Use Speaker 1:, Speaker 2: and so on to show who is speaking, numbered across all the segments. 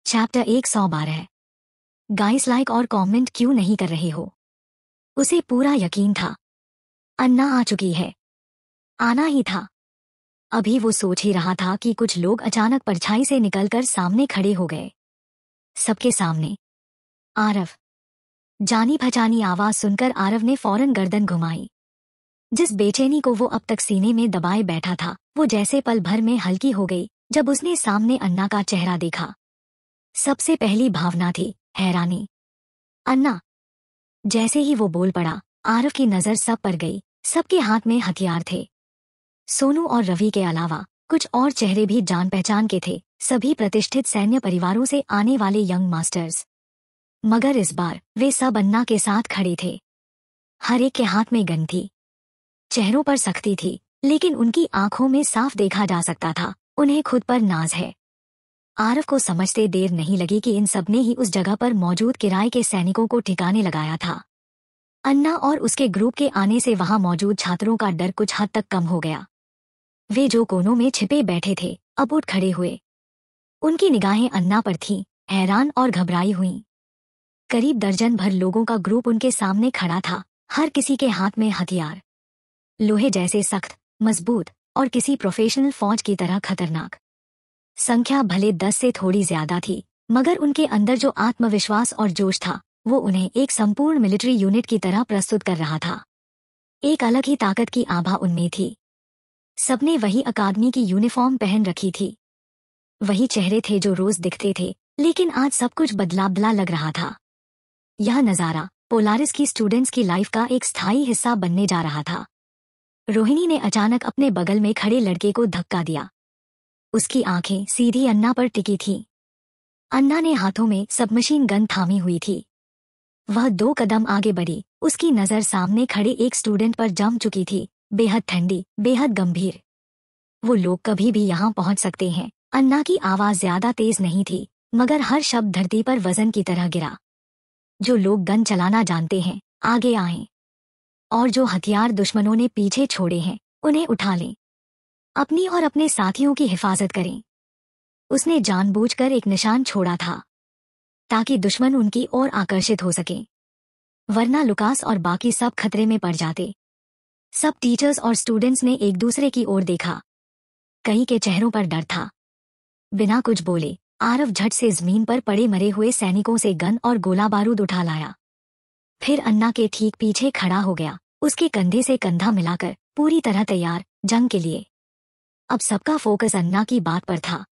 Speaker 1: Chapter 112। Guys like और comment क्यों नहीं कर रहे हो? उसे पूरा यकीन था अन्ना आ चुकी है, आना ही था। अभी वो सोच ही रहा था कि कुछ लोग अचानक परछाई से निकलकर सामने खड़े हो गए। सबके सामने आरव। जानी पहचानी आवाज सुनकर आरव ने फौरन गर्दन घुमाई। जिस बेचैनी को वो अब तक सीने में दबाए बैठा था वो जैसे पल भर में हल्की हो गई जब उसने सामने अन्ना का चेहरा देखा। सबसे पहली भावना थी हैरानी। अन्ना। जैसे ही वो बोल पड़ा आरव की नजर सब पर गई। सबके हाथ में हथियार थे। सोनू और रवि के अलावा कुछ और चेहरे भी जान पहचान के थे, सभी प्रतिष्ठित सैन्य परिवारों से आने वाले यंग मास्टर्स। मगर इस बार वे सब अन्ना के साथ खड़े थे। हर एक के हाथ में गन थी, चेहरों पर सख्ती थी, लेकिन उनकी आंखों में साफ देखा जा सकता था उन्हें खुद पर नाज है। आरव को समझते देर नहीं लगी कि इन सब ने ही उस जगह पर मौजूद किराए के सैनिकों को ठिकाने लगाया था। अन्ना और उसके ग्रुप के आने से वहां मौजूद छात्रों का डर कुछ हद तक कम हो गया। वे जो कोनों में छिपे बैठे थे अब उठ खड़े हुए। उनकी निगाहें अन्ना पर थीं, हैरान और घबराई हुईं। करीब दर्जन भर लोगों का ग्रुप उनके सामने खड़ा था, हर किसी के हाथ में हथियार, लोहे जैसे सख्त, मजबूत और किसी प्रोफेशनल फौज की तरह खतरनाक। संख्या भले 10 से थोड़ी ज्यादा थी, मगर उनके अंदर जो आत्मविश्वास और जोश था वो उन्हें एक संपूर्ण मिलिट्री यूनिट की तरह प्रस्तुत कर रहा था। एक अलग ही ताकत की आभा उनमें थी। सबने वही अकादमी की यूनिफॉर्म पहन रखी थी। वही चेहरे थे जो रोज दिखते थे, लेकिन आज सब कुछ बदला लग रहा था। यह नजारा पोलारिस की स्टूडेंट्स की लाइफ का एक स्थायी हिस्सा बनने जा रहा था। रोहिणी ने अचानक अपने बगल में खड़े लड़के को धक्का दिया। उसकी आंखें सीधी अन्ना पर टिकी थीं। अन्ना ने हाथों में सबमशीन गन थामी हुई थी। वह 2 कदम आगे बढ़ी, उसकी नजर सामने खड़े एक स्टूडेंट पर जम चुकी थी, बेहद ठंडी, बेहद गंभीर। वो लोग कभी भी यहाँ पहुंच सकते हैं। अन्ना की आवाज ज्यादा तेज नहीं थी, मगर हर शब्द धरती पर वजन की तरह गिरा। जो लोग गन चलाना जानते हैं आगे आएं, और जो हथियार दुश्मनों ने पीछे छोड़े हैं उन्हें उठा लें। अपनी और अपने साथियों की हिफाजत करें। उसने जानबूझकर एक निशान छोड़ा था ताकि दुश्मन उनकी ओर आकर्षित हो सके, वरना लुकास और बाकी सब खतरे में पड़ जाते। सब टीचर्स और स्टूडेंट्स ने एक दूसरे की ओर देखा। कई के चेहरों पर डर था। बिना कुछ बोले आरव झट से जमीन पर पड़े मरे हुए सैनिकों से गन और गोला बारूद उठा लाया। फिर अन्ना के ठीक पीछे खड़ा हो गया, उसके कंधे से कंधा मिलाकर, पूरी तरह तैयार जंग के लिए। अब सबका फोकस अन्ना की बात पर था।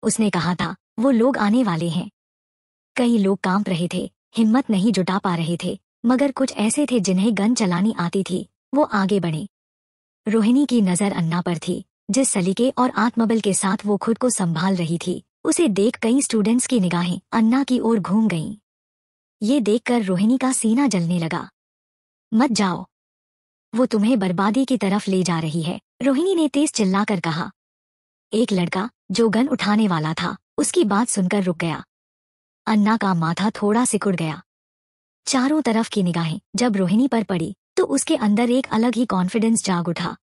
Speaker 1: उसने कहा था वो लोग आने वाले हैं। कई लोग कांप रहे थे, हिम्मत नहीं जुटा पा रहे थे, मगर कुछ ऐसे थे जिन्हें गन चलानी आती थी, वो आगे बढ़े। रोहिणी की नजर अन्ना पर थी। जिस सलीके और आत्मबल के साथ वो खुद को संभाल रही थी, उसे देख कई स्टूडेंट्स की निगाहें अन्ना की ओर घूम गईं। ये देखकर रोहिणी का सीना जलने लगा। मत जाओ, वो तुम्हें बर्बादी की तरफ ले जा रही है, रोहिणी ने तेज चिल्लाकर कहा। एक लड़का जो गन उठाने वाला था उसकी बात सुनकर रुक गया। अन्ना का माथा थोड़ा सिकुड़ गया। चारों तरफ की निगाहें जब रोहिणी पर पड़ी तो उसके अंदर एक अलग ही कॉन्फिडेंस जाग उठा।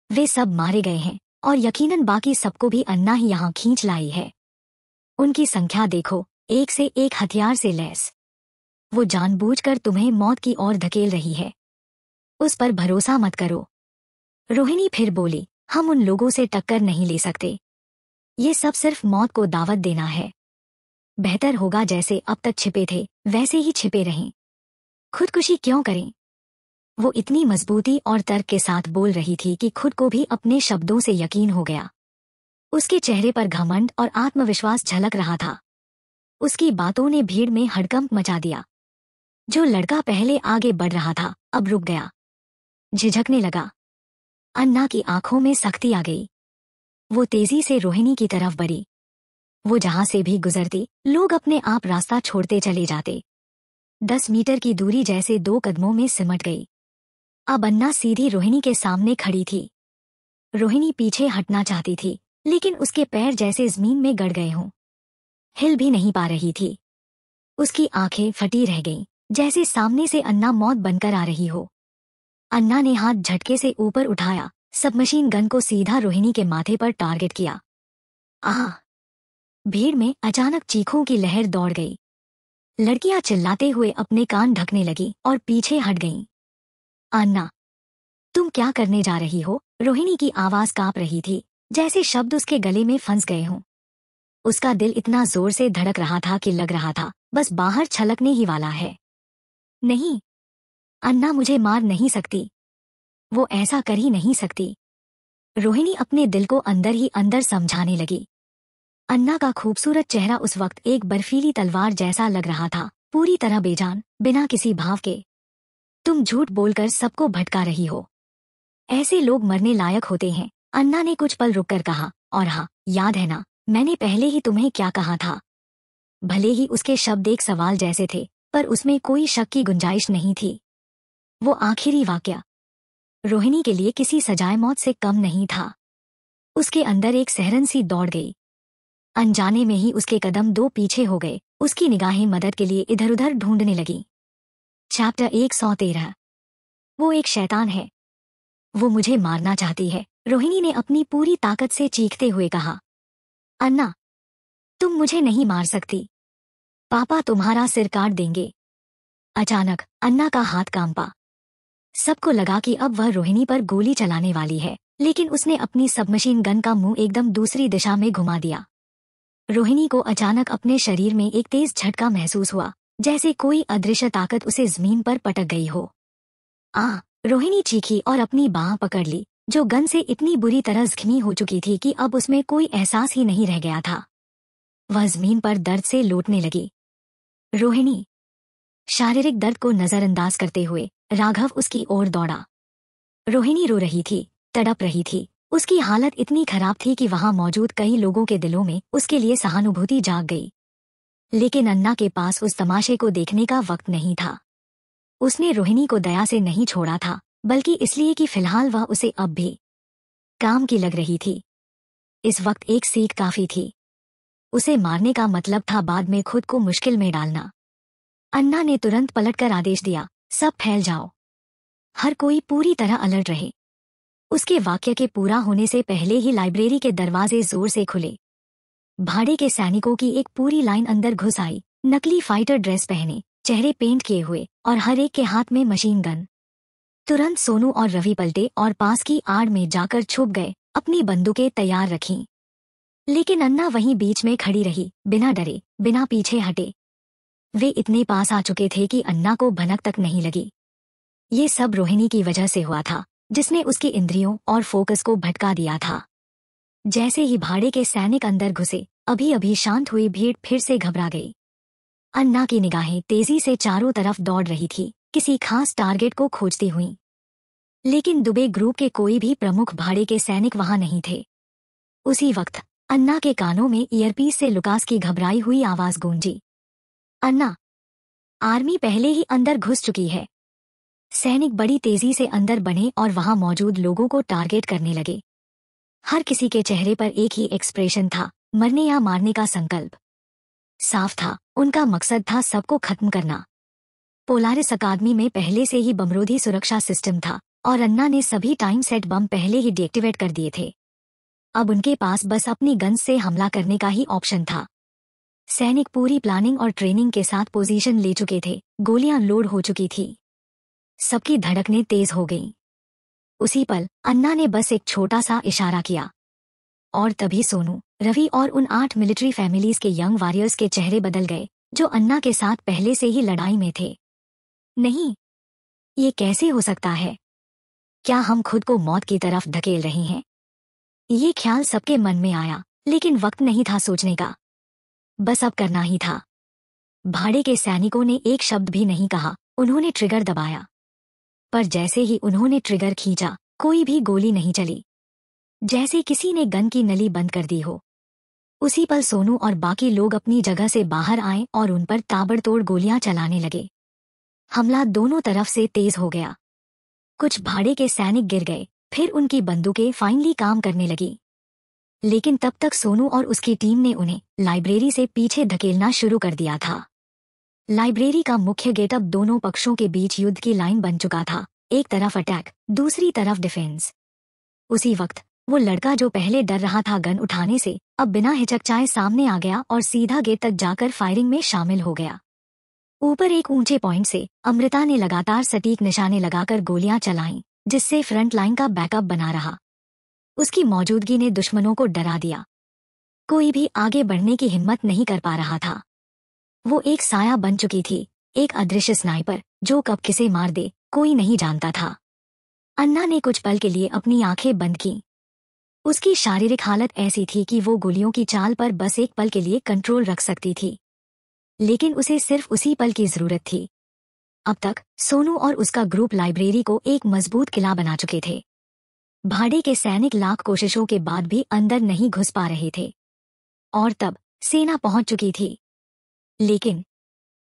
Speaker 1: वे सब मारे गए हैं और यकीनन बाकी सबको भी अन्ना ही यहाँ खींच लाई है। उनकी संख्या देखो, एक से एक हथियार से लैस। वो जानबूझकर तुम्हें मौत की ओर धकेल रही है। उस पर भरोसा मत करो। रोहिणी फिर बोली, हम उन लोगों से टक्कर नहीं ले सकते। ये सब सिर्फ मौत को दावत देना है। बेहतर होगा जैसे अब तक छिपे थे वैसे ही छिपे रहें। खुदकुशी क्यों करें? वो इतनी मजबूती और तर्क के साथ बोल रही थी कि खुद को भी अपने शब्दों से यकीन हो गया। उसके चेहरे पर घमंड और आत्मविश्वास झलक रहा था। उसकी बातों ने भीड़ में हड़कंप मचा दिया। जो लड़का पहले आगे बढ़ रहा था अब रुक गया, झिझकने लगा। अन्ना की आंखों में सख्ती आ गई। वो तेजी से रोहिणी की तरफ बढ़ी। वो जहां से भी गुजरती लोग अपने आप रास्ता छोड़ते चले जाते। 10 मीटर की दूरी जैसे 2 कदमों में सिमट गई। अब अन्ना सीधी रोहिणी के सामने खड़ी थी। रोहिणी पीछे हटना चाहती थी, लेकिन उसके पैर जैसे जमीन में गड़ गए हों। हिल भी नहीं पा रही थी। उसकी आंखें फटी रह गईं, जैसे सामने से अन्ना मौत बनकर आ रही हो। अन्ना ने हाथ झटके से ऊपर उठाया, सबमशीन गन को सीधा रोहिणी के माथे पर टारगेट किया। आह! भीड़ में अचानक चीखों की लहर दौड़ गई। लड़कियां चिल्लाते हुए अपने कान ढकने लगी और पीछे हट गईं। अन्ना, तुम क्या करने जा रही हो? रोहिणी की आवाज कांप रही थी, जैसे शब्द उसके गले में फंस गए हों। उसका दिल इतना जोर से धड़क रहा था कि लग रहा था बस बाहर छलकने ही वाला है। नहीं, अन्ना मुझे मार नहीं सकती। वो ऐसा कर ही नहीं सकती। रोहिणी अपने दिल को अंदर ही अंदर समझाने लगी। अन्ना का खूबसूरत चेहरा उस वक्त एक बर्फीली तलवार जैसा लग रहा था, पूरी तरह बेजान, बिना किसी भाव के। तुम झूठ बोलकर सबको भटका रही हो। ऐसे लोग मरने लायक होते हैं, अन्ना ने कुछ पल रुककर कहा। और हाँ, याद है ना, मैंने पहले ही तुम्हें क्या कहा था? भले ही उसके शब्द एक सवाल जैसे थे, पर उसमें कोई शक की गुंजाइश नहीं थी। वो आखिरी वाकया रोहिणी के लिए किसी सजाए मौत से कम नहीं था। उसके अंदर एक सहरन सी दौड़ गई। अनजाने में ही उसके कदम दो पीछे हो गए, उसकी निगाहें मदद के लिए इधर उधर ढूंढने लगी। चैप्टर 113। वो एक शैतान है। वो मुझे मारना चाहती है, रोहिणी ने अपनी पूरी ताकत से चीखते हुए कहा। अन्ना, तुम मुझे नहीं मार सकती। पापा तुम्हारा सिर काट देंगे। अचानक अन्ना का हाथ कांपा। सबको लगा कि अब वह रोहिणी पर गोली चलाने वाली है, लेकिन उसने अपनी सबमशीन गन का मुंह एकदम दूसरी दिशा में घुमा दिया। रोहिणी को अचानक अपने शरीर में एक तेज झटका महसूस हुआ, जैसे कोई अदृश्य ताकत उसे जमीन पर पटक गई हो। रोहिणी चीखी और अपनी बाह पकड़ ली, जो गन से इतनी बुरी तरह जख्मी हो चुकी थी कि अब उसमें कोई एहसास ही नहीं रह गया था। वह जमीन पर दर्द से लोटने लगी। रोहिणी। शारीरिक दर्द को नजरअंदाज करते हुए राघव उसकी ओर दौड़ा। रोहिणी रो रही थी, तड़प रही थी। उसकी हालत इतनी खराब थी कि वहां मौजूद कई लोगों के दिलों में उसके लिए सहानुभूति जाग गई। लेकिन अन्ना के पास उस तमाशे को देखने का वक्त नहीं था। उसने रोहिणी को दया से नहीं छोड़ा था, बल्कि इसलिए कि फिलहाल वह उसे अब भी काम की लग रही थी। इस वक्त एक सीख काफी थी। उसे मारने का मतलब था बाद में खुद को मुश्किल में डालना। अन्ना ने तुरंत पलटकर आदेश दिया, सब फैल जाओ। हर कोई पूरी तरह अलर्ट रहे। उसके वाक्य के पूरा होने से पहले ही लाइब्रेरी के दरवाजे जोर से खुले। भाड़े के सैनिकों की एक पूरी लाइन अंदर घुस आई, नकली फाइटर ड्रेस पहने, चेहरे पेंट किए हुए और हर एक के हाथ में मशीन गन। तुरंत सोनू और रवि पलटे और पास की आड़ में जाकर छुप गए, अपनी बंदूकें तैयार रखीं। लेकिन अन्ना वहीं बीच में खड़ी रही, बिना डरे, बिना पीछे हटे। वे इतने पास आ चुके थे कि अन्ना को भनक तक नहीं लगी। ये सब रोहिणी की वजह से हुआ था, जिसने उसकी इंद्रियों और फोकस को भटका दिया था। जैसे ही भाड़े के सैनिक अंदर घुसे, अभी अभी शांत हुई भीड़ फिर से घबरा गई। अन्ना की निगाहें तेजी से चारों तरफ दौड़ रही थी, किसी खास टारगेट को खोजती हुई। लेकिन दुबे ग्रुप के कोई भी प्रमुख भाड़े के सैनिक वहां नहीं थे। उसी वक्त अन्ना के कानों में ईयरपीस से लुकास की घबराई हुई आवाज गूंजी। अन्ना, आर्मी पहले ही अंदर घुस चुकी है। सैनिक बड़ी तेजी से अंदर बढ़े और वहां मौजूद लोगों को टारगेट करने लगे। हर किसी के चेहरे पर एक ही एक्सप्रेशन था, मरने या मारने का संकल्प। साफ था, उनका मकसद था सबको खत्म करना। पोलारिस अकादमी में पहले से ही बमरोधी सुरक्षा सिस्टम था और अन्ना ने सभी टाइम सेट बम पहले ही डीएक्टिवेट कर दिए थे। अब उनके पास बस अपनी गन्स से हमला करने का ही ऑप्शन था। सैनिक पूरी प्लानिंग और ट्रेनिंग के साथ पोजीशन ले चुके थे, गोलियां लोड हो चुकी थी। सबकी धड़कनें तेज हो गईं। उसी पल अन्ना ने बस एक छोटा सा इशारा किया और तभी सोनू, रवि और उन 8 मिलिट्री फैमिलीज के यंग वॉरियर्स के चेहरे बदल गए, जो अन्ना के साथ पहले से ही लड़ाई में थे। नहीं, ये कैसे हो सकता है? क्या हम खुद को मौत की तरफ धकेल रहे हैं? ये ख्याल सबके मन में आया, लेकिन वक्त नहीं था सोचने का। बस अब करना ही था। भाड़े के सैनिकों ने एक शब्द भी नहीं कहा, उन्होंने ट्रिगर दबाया। पर जैसे ही उन्होंने ट्रिगर खींचा, कोई भी गोली नहीं चली, जैसे किसी ने गन की नली बंद कर दी हो। उसी पल सोनू और बाकी लोग अपनी जगह से बाहर आए और उन पर ताबड़तोड़ गोलियां चलाने लगे। हमला दोनों तरफ से तेज हो गया। कुछ भाड़े के सैनिक गिर गए, फिर उनकी बंदूकें फाइनली काम करने लगी। लेकिन तब तक सोनू और उसकी टीम ने उन्हें लाइब्रेरी से पीछे धकेलना शुरू कर दिया था। लाइब्रेरी का मुख्य गेट अब दोनों पक्षों के बीच युद्ध की लाइन बन चुका था, एक तरफ अटैक, दूसरी तरफ डिफेंस। उसी वक्त वो लड़का जो पहले डर रहा था गन उठाने से, अब बिना हिचकचाए सामने आ गया और सीधा गेट तक जाकर फायरिंग में शामिल हो गया। ऊपर एक ऊंचे पॉइंट से अमृता ने लगातार सटीक निशाने लगाकर गोलियां चलाईं, जिससे फ्रंट लाइन का बैकअप बना रहा। उसकी मौजूदगी ने दुश्मनों को डरा दिया। कोई भी आगे बढ़ने की हिम्मत नहीं कर पा रहा था। वो एक साया बन चुकी थी, एक अदृश्य स्नाइपर जो कब किसे मार दे कोई नहीं जानता था। अन्ना ने कुछ पल के लिए अपनी आंखें बंद की। उसकी शारीरिक हालत ऐसी थी कि वो गोलियों की चाल पर बस एक पल के लिए कंट्रोल रख सकती थी, लेकिन उसे सिर्फ उसी पल की जरूरत थी। अब तक सोनू और उसका ग्रुप लाइब्रेरी को एक मजबूत किला बना चुके थे। भाड़े के सैनिक लाख कोशिशों के बाद भी अंदर नहीं घुस पा रहे थे, और तब सेना पहुंच चुकी थी। लेकिन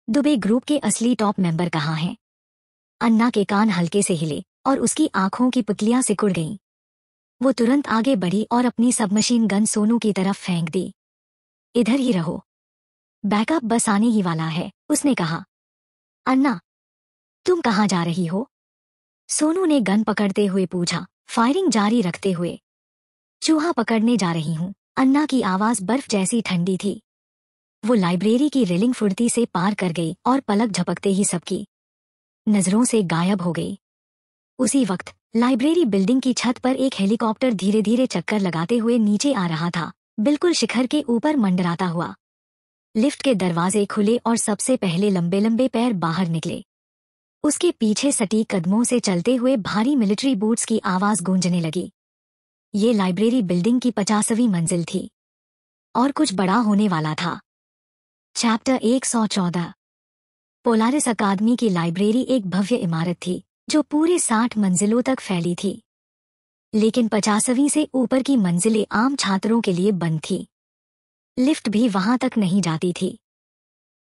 Speaker 1: दुबे ग्रुप के असली टॉप मेंबर कहाँ हैं? अन्ना के कान हल्के से हिले और उसकी आंखों की पुतलियां सिकुड़ गईं। वो तुरंत आगे बढ़ी और अपनी सबमशीन गन सोनू की तरफ फेंक दी। इधर ही रहो, बैकअप बस आने ही वाला है, उसने कहा। अन्ना, तुम कहाँ जा रही हो? सोनू ने गन पकड़ते हुए पूछा, फायरिंग जारी रखते हुए। चूहा पकड़ने जा रही हूँ, अन्ना की आवाज बर्फ जैसी ठंडी थी। वो लाइब्रेरी की रेलिंग फुर्ती से पार कर गई और पलक झपकते ही सबकी नजरों से गायब हो गई। उसी वक्त लाइब्रेरी बिल्डिंग की छत पर एक हेलीकॉप्टर धीरे धीरे चक्कर लगाते हुए नीचे आ रहा था, बिल्कुल शिखर के ऊपर मंडराता हुआ। लिफ्ट के दरवाजे खुले और सबसे पहले लंबे लंबे पैर बाहर निकले। उसके पीछे सटीक कदमों से चलते हुए भारी मिलिट्री बूट्स की आवाज गूंजने लगी। ये लाइब्रेरी बिल्डिंग की 50वीं मंजिल थी और कुछ बड़ा होने वाला था। चैप्टर 114। पोलारिस अकादमी की लाइब्रेरी एक भव्य इमारत थी जो पूरे 60 मंजिलों तक फैली थी, लेकिन 50वीं से ऊपर की मंजिलें आम छात्रों के लिए बंद थी। लिफ्ट भी वहां तक नहीं जाती थी,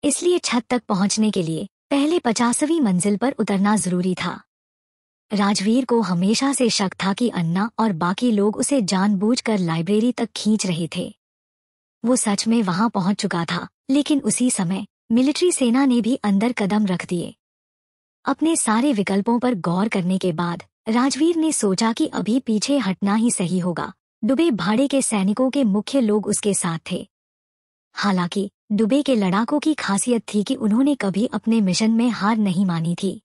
Speaker 1: इसलिए छत तक पहुंचने के लिए पहले 50वीं मंजिल पर उतरना जरूरी था। राजवीर को हमेशा से शक था कि अन्ना और बाकी लोग उसे जानबूझकर लाइब्रेरी तक खींच रहे थे। वो सच में वहां पहुंच चुका था, लेकिन उसी समय मिलिट्री सेना ने भी अंदर कदम रख दिए। अपने सारे विकल्पों पर गौर करने के बाद राजवीर ने सोचा कि अभी पीछे हटना ही सही होगा। दुबे भाड़े के सैनिकों के मुख्य लोग उसके साथ थे। हालांकि दुबे के लड़ाकों की खासियत थी कि उन्होंने कभी अपने मिशन में हार नहीं मानी थी,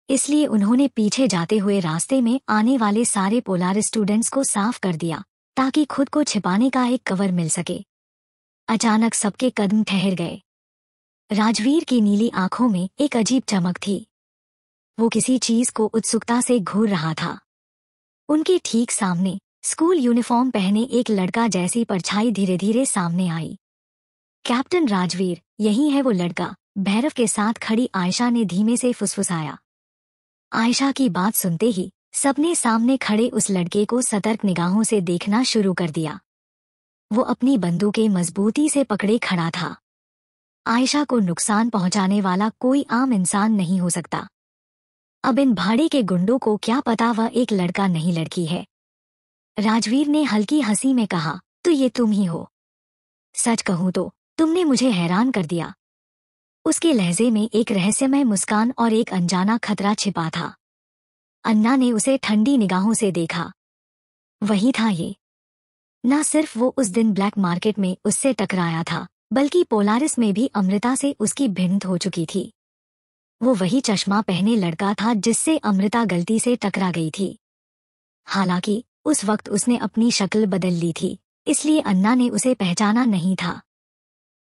Speaker 1: इसलिए उन्होंने पीछे जाते हुए रास्ते में आने वाले सारे पोलारिस स्टूडेंट्स को साफ कर दिया ताकि खुद को छिपाने का एक कवर मिल सके। अचानक सबके कदम ठहर गए। राजवीर की नीली आंखों में एक अजीब चमक थी। वो किसी चीज को उत्सुकता से घूर रहा था। उनके ठीक सामने स्कूल यूनिफॉर्म पहने एक लड़का जैसी परछाई धीरे धीरे सामने आई। कैप्टन राजवीर, यही है वो लड़का, भैरव के साथ खड़ी आयशा ने धीमे से फुसफुसाया। आयशा की बात सुनते ही सबने सामने खड़े उस लड़के को सतर्क निगाहों से देखना शुरू कर दिया। वो अपनी बंदूकें मजबूती से पकड़े खड़ा था। आयशा को नुकसान पहुंचाने वाला कोई आम इंसान नहीं हो सकता। अब इन भाड़े के गुंडों को क्या पता वह एक लड़का नहीं लड़की है। राजवीर ने हल्की हंसी में कहा, तो ये तुम ही हो। सच कहूं तो तुमने मुझे हैरान कर दिया। उसके लहजे में एक रहस्यमय मुस्कान और एक अनजाना खतरा छिपा था। अन्ना ने उसे ठंडी निगाहों से देखा। वही था ये। न सिर्फ वो उस दिन ब्लैक मार्केट में उससे टकराया था, बल्कि पोलारिस में भी अमृता से उसकी भिड़ंत हो चुकी थी। वो वही चश्मा पहने लड़का था जिससे अमृता गलती से टकरा गई थी। हालांकि उस वक्त उसने अपनी शक्ल बदल ली थी, इसलिए अन्ना ने उसे पहचाना नहीं था।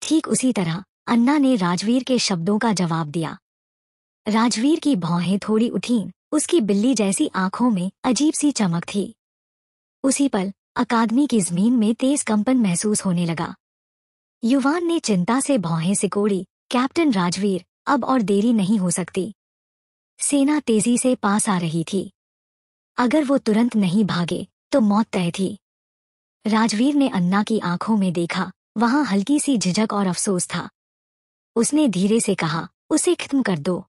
Speaker 1: ठीक उसी तरह अन्ना ने राजवीर के शब्दों का जवाब दिया। राजवीर की भौहें थोड़ी उठीं, उसकी बिल्ली जैसी आंखों में अजीब सी चमक थी। उसी पल अकादमी की जमीन में तेज कंपन महसूस होने लगा। युवान ने चिंता से भौहें सिकोड़ी। कैप्टन राजवीर, अब और देरी नहीं हो सकती। सेना तेजी से पास आ रही थी। अगर वो तुरंत नहीं भागे तो मौत तय थी। राजवीर ने अन्ना की आंखों में देखा, वहां हल्की सी झिझक और अफसोस था। उसने धीरे से कहा, उसे खत्म कर दो।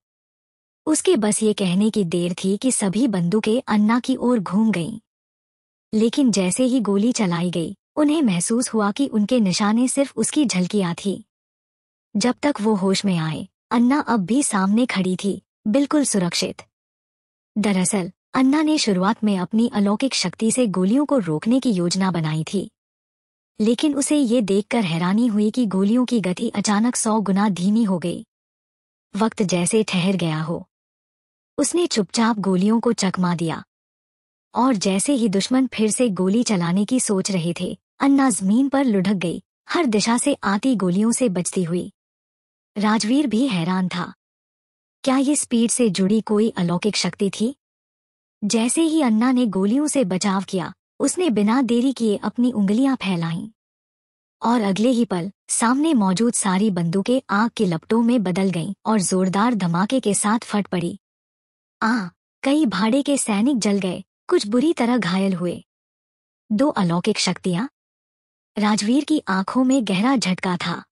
Speaker 1: उसके बस ये कहने की देर थी कि सभी बंदूकें अन्ना की ओर घूम गईं। लेकिन जैसे ही गोली चलाई गई, उन्हें महसूस हुआ कि उनके निशाने सिर्फ उसकी झलकियां थी। जब तक वो होश में आए, अन्ना अब भी सामने खड़ी थी, बिल्कुल सुरक्षित। दरअसल अन्ना ने शुरुआत में अपनी अलौकिक शक्ति से गोलियों को रोकने की योजना बनाई थी, लेकिन उसे ये देखकर हैरानी हुई कि गोलियों की गति अचानक 100 गुना धीमी हो गई। वक्त जैसे ठहर गया हो। उसने चुपचाप गोलियों को चकमा दिया, और जैसे ही दुश्मन फिर से गोली चलाने की सोच रहे थे, अन्ना जमीन पर लुढ़क गई, हर दिशा से आती गोलियों से बचती हुई। राजवीर भी हैरान था। क्या ये स्पीड से जुड़ी कोई अलौकिक शक्ति थी? जैसे ही अन्ना ने गोलियों से बचाव किया, उसने बिना देरी किए अपनी उंगलियां फैलाईं, और अगले ही पल सामने मौजूद सारी बंदूकें आग की लपटों में बदल गईं और जोरदार धमाके के साथ फट पड़ी। कई भाड़े के सैनिक जल गए, कुछ बुरी तरह घायल हुए। 2 अलौकिक शक्तियां? राजवीर की आंखों में गहरा झटका था।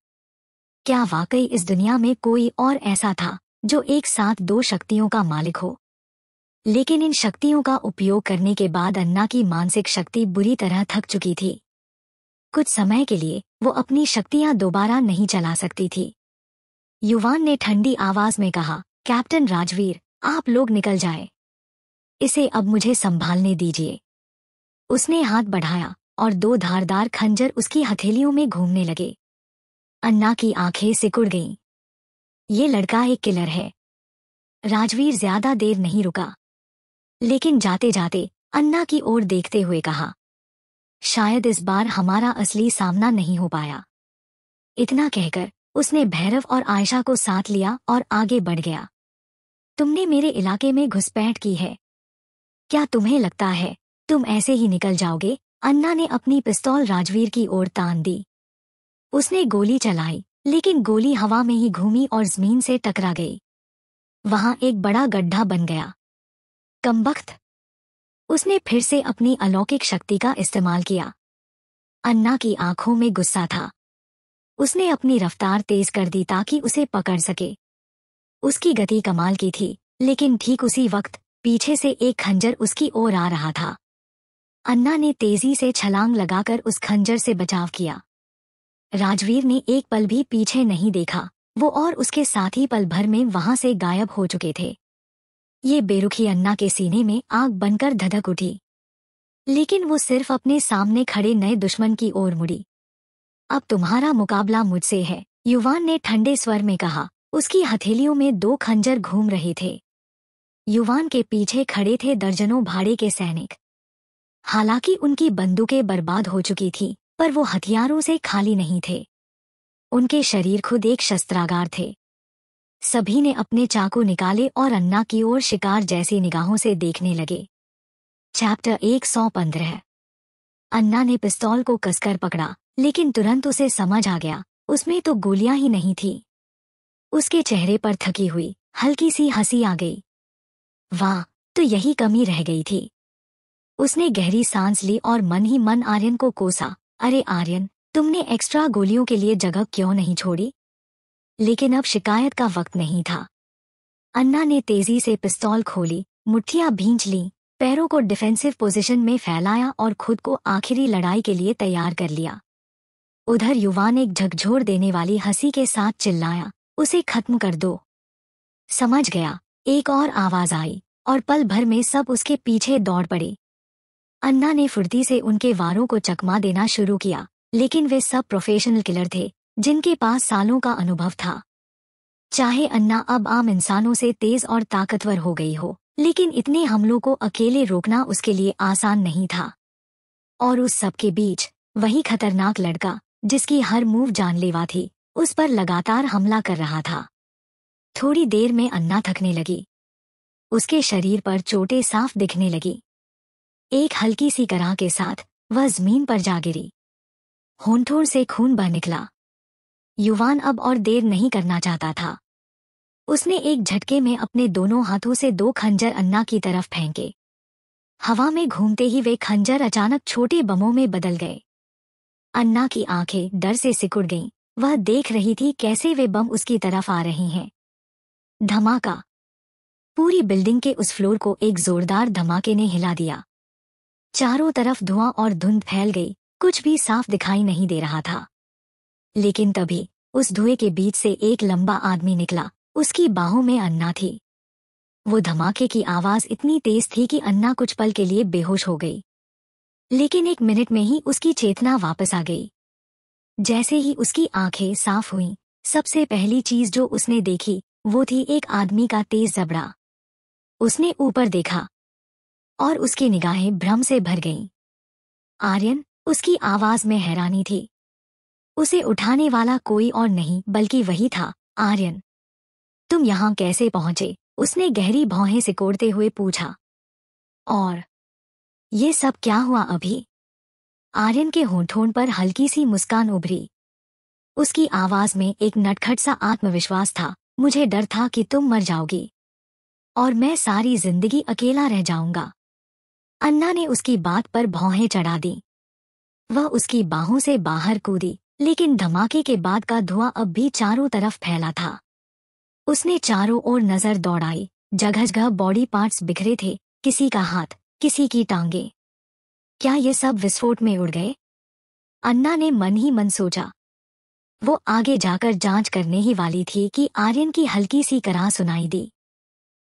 Speaker 1: क्या वाकई इस दुनिया में कोई और ऐसा था जो एक साथ 2 शक्तियों का मालिक हो? लेकिन इन शक्तियों का उपयोग करने के बाद अन्ना की मानसिक शक्ति बुरी तरह थक चुकी थी। कुछ समय के लिए वो अपनी शक्तियां दोबारा नहीं चला सकती थी। युवान ने ठंडी आवाज में कहा, कैप्टन राजवीर, आप लोग निकल जाए। इसे अब मुझे संभालने दीजिए। उसने हाथ बढ़ाया और 2 धारदार खंजर उसकी हथेलियों में घूमने लगे। अन्ना की आंखें सिकुड़ गईं। ये लड़का एक किलर है। राजवीर ज्यादा देर नहीं रुका, लेकिन जाते जाते अन्ना की ओर देखते हुए कहा, शायद इस बार हमारा असली सामना नहीं हो पाया। इतना कहकर उसने भैरव और आयशा को साथ लिया और आगे बढ़ गया। तुमने मेरे इलाके में घुसपैठ की है। क्या तुम्हें लगता है तुम ऐसे ही निकल जाओगे? अन्ना ने अपनी पिस्तौल राजवीर की ओर तान दी। उसने गोली चलाई, लेकिन गोली हवा में ही घूमी और जमीन से टकरा गई। वहां एक बड़ा गड्ढा बन गया। कमबख्त! उसने फिर से अपनी अलौकिक शक्ति का इस्तेमाल किया। अन्ना की आंखों में गुस्सा था। उसने अपनी रफ्तार तेज कर दी ताकि उसे पकड़ सके। उसकी गति कमाल की थी, लेकिन ठीक उसी वक्त पीछे से एक खंजर उसकी ओर आ रहा था। अन्ना ने तेजी से छलांग लगाकर उस खंजर से बचाव किया। राजवीर ने एक पल भी पीछे नहीं देखा। वो और उसके साथी पल भर में वहां से गायब हो चुके थे। ये बेरुखी अन्ना के सीने में आग बनकर धधक उठी, लेकिन वो सिर्फ अपने सामने खड़े नए दुश्मन की ओर मुड़ी। अब तुम्हारा मुकाबला मुझसे है, युवान ने ठंडे स्वर में कहा। उसकी हथेलियों में 2 खंजर घूम रहे थे। युवान के पीछे खड़े थे दर्जनों भाड़े के सैनिक। हालांकि उनकी बंदूकें बर्बाद हो चुकी थी, पर वो हथियारों से खाली नहीं थे। उनके शरीर खुद एक शस्त्रागार थे। सभी ने अपने चाकू निकाले और अन्ना की ओर शिकार जैसी निगाहों से देखने लगे। चैप्टर 115। अन्ना ने पिस्तौल को कसकर पकड़ा, लेकिन तुरंत उसे समझ आ गया, उसमें तो गोलियां ही नहीं थी। उसके चेहरे पर थकी हुई हल्की सी हंसी आ गई। वाह, तो यही कमी रह गई थी। उसने गहरी सांस ली और मन ही मन आर्यन को कोसा, अरे आर्यन, तुमने एक्स्ट्रा गोलियों के लिए जगह क्यों नहीं छोड़ी? लेकिन अब शिकायत का वक्त नहीं था। अन्ना ने तेजी से पिस्तौल खोली, मुट्ठियां भींच लीं, पैरों को डिफेंसिव पोजीशन में फैलाया और खुद को आखिरी लड़ाई के लिए तैयार कर लिया। उधर युवान एक झकझोर देने वाली हंसी के साथ चिल्लाया, उसे खत्म कर दो। समझ गया, एक और आवाज आई, और पल भर में सब उसके पीछे दौड़ पड़े। अन्ना ने फुर्ती से उनके वारों को चकमा देना शुरू किया, लेकिन वे सब प्रोफेशनल किलर थे, जिनके पास सालों का अनुभव था। चाहे अन्ना अब आम इंसानों से तेज और ताकतवर हो गई हो, लेकिन इतने हमलों को अकेले रोकना उसके लिए आसान नहीं था। और उस सब के बीच वही खतरनाक लड़का, जिसकी हर मूव जानलेवा थी, उस पर लगातार हमला कर रहा था। थोड़ी देर में अन्ना थकने लगी। उसके शरीर पर चोटें साफ दिखने लगी। एक हल्की सी कराह के साथ वह जमीन पर जा गिरी। होंठों से खून बह निकला। युवान अब और देर नहीं करना चाहता था। उसने एक झटके में अपने दोनों हाथों से 2 खंजर अन्ना की तरफ फेंके। हवा में घूमते ही वे खंजर अचानक छोटे बमों में बदल गए। अन्ना की आंखें डर से सिकुड़ गईं। वह देख रही थी कैसे वे बम उसकी तरफ आ रहे हैं। धमाका! पूरी बिल्डिंग के उस फ्लोर को एक जोरदार धमाके ने हिला दिया। चारों तरफ धुआं और धुंध फैल गई, कुछ भी साफ दिखाई नहीं दे रहा था। लेकिन तभी उस धुएं के बीच से एक लंबा आदमी निकला। उसकी बाहों में अन्ना थी। वो धमाके की आवाज इतनी तेज थी कि अन्ना कुछ पल के लिए बेहोश हो गई, लेकिन 1 मिनट में ही उसकी चेतना वापस आ गई। जैसे ही उसकी आंखें साफ हुईं, सबसे पहली चीज जो उसने देखी वो थी एक आदमी का तेज जबड़ा। उसने ऊपर देखा और उसकी निगाहें भ्रम से भर गईं। आर्यन, उसकी आवाज में हैरानी थी। उसे उठाने वाला कोई और नहीं बल्कि वही था, आर्यन। तुम यहाँ कैसे पहुंचे? उसने गहरी भौहें सिकोड़ते हुए पूछा। और ये सब क्या हुआ अभी? आर्यन के होंठों पर हल्की सी मुस्कान उभरी। उसकी आवाज में एक नटखट सा आत्मविश्वास था। मुझे डर था कि तुम मर जाओगी और मैं सारी जिंदगी अकेला रह जाऊंगा। अन्ना ने उसकी बात पर भौहें चढ़ा दी। वह उसकी बाहों से बाहर कूदी, लेकिन धमाके के बाद का धुआं अब भी चारों तरफ फैला था। उसने चारों ओर नजर दौड़ाई। जगह जगह बॉडी पार्ट्स बिखरे थे, किसी का हाथ, किसी की टांगे। क्या ये सब विस्फोट में उड़ गए? अन्ना ने मन ही मन सोचा। वो आगे जाकर जांच करने ही वाली थी कि आर्यन की हल्की सी कराह सुनाई दी।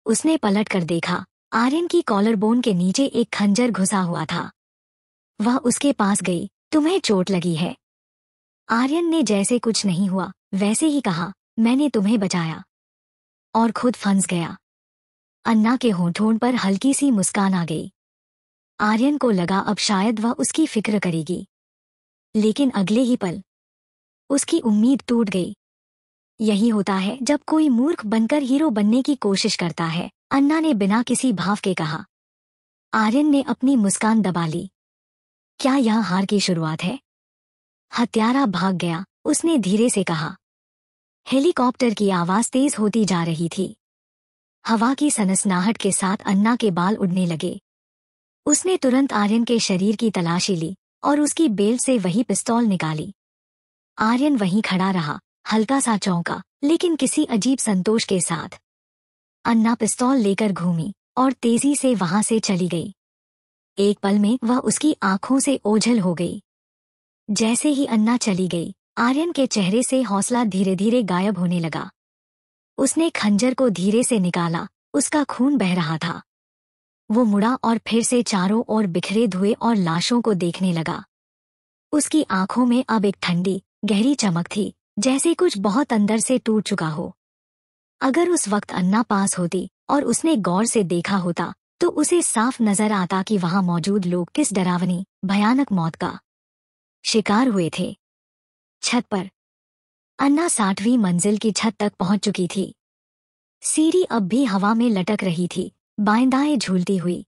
Speaker 1: उसने पलट कर देखा। आर्यन की कॉलर बोन के नीचे एक खंजर घुसा हुआ था। वह उसके पास गई। तुम्हें चोट लगी है? आर्यन ने जैसे कुछ नहीं हुआ वैसे ही कहा, मैंने तुम्हें बचाया और खुद फंस गया। अन्ना के होंठों पर हल्की सी मुस्कान आ गई। आर्यन को लगा अब शायद वह उसकी फिक्र करेगी, लेकिन अगले ही पल उसकी उम्मीद टूट गई। यही होता है जब कोई मूर्ख बनकर हीरो बनने की कोशिश करता है, अन्ना ने बिना किसी भाव के कहा। आर्यन ने अपनी मुस्कान दबा ली। क्या यह हार की शुरुआत है? हत्यारा भाग गया, उसने धीरे से कहा। हेलीकॉप्टर की आवाज तेज होती जा रही थी। हवा की सनसनाहट के साथ अन्ना के बाल उड़ने लगे। उसने तुरंत आर्यन के शरीर की तलाशी ली और उसकी बेल्ट से वही पिस्तौल निकाली। आर्यन वहीं खड़ा रहा, हल्का सा चौंका, लेकिन किसी अजीब संतोष के साथ। अन्ना पिस्तौल लेकर घूमी और तेजी से वहां से चली गई। एक पल में वह उसकी आंखों से ओझल हो गई। जैसे ही अन्ना चली गई, आर्यन के चेहरे से हौसला धीरे धीरे गायब होने लगा। उसने खंजर को धीरे से निकाला, उसका खून बह रहा था। वो मुड़ा और फिर से चारों ओर बिखरे धुएं और लाशों को देखने लगा। उसकी आंखों में अब एक ठंडी, गहरी चमक थी, जैसे कुछ बहुत अंदर से टूट चुका हो। अगर उस वक्त अन्ना पास होती और उसने गौर से देखा होता, तो उसे साफ नजर आता कि वहां मौजूद लोग किस डरावनी, भयानक मौत का शिकार हुए थे। छत पर अन्ना 60वीं मंजिल की छत तक पहुंच चुकी थी। सीढ़ी अब भी हवा में लटक रही थी, बाएं दाएं झूलती हुई।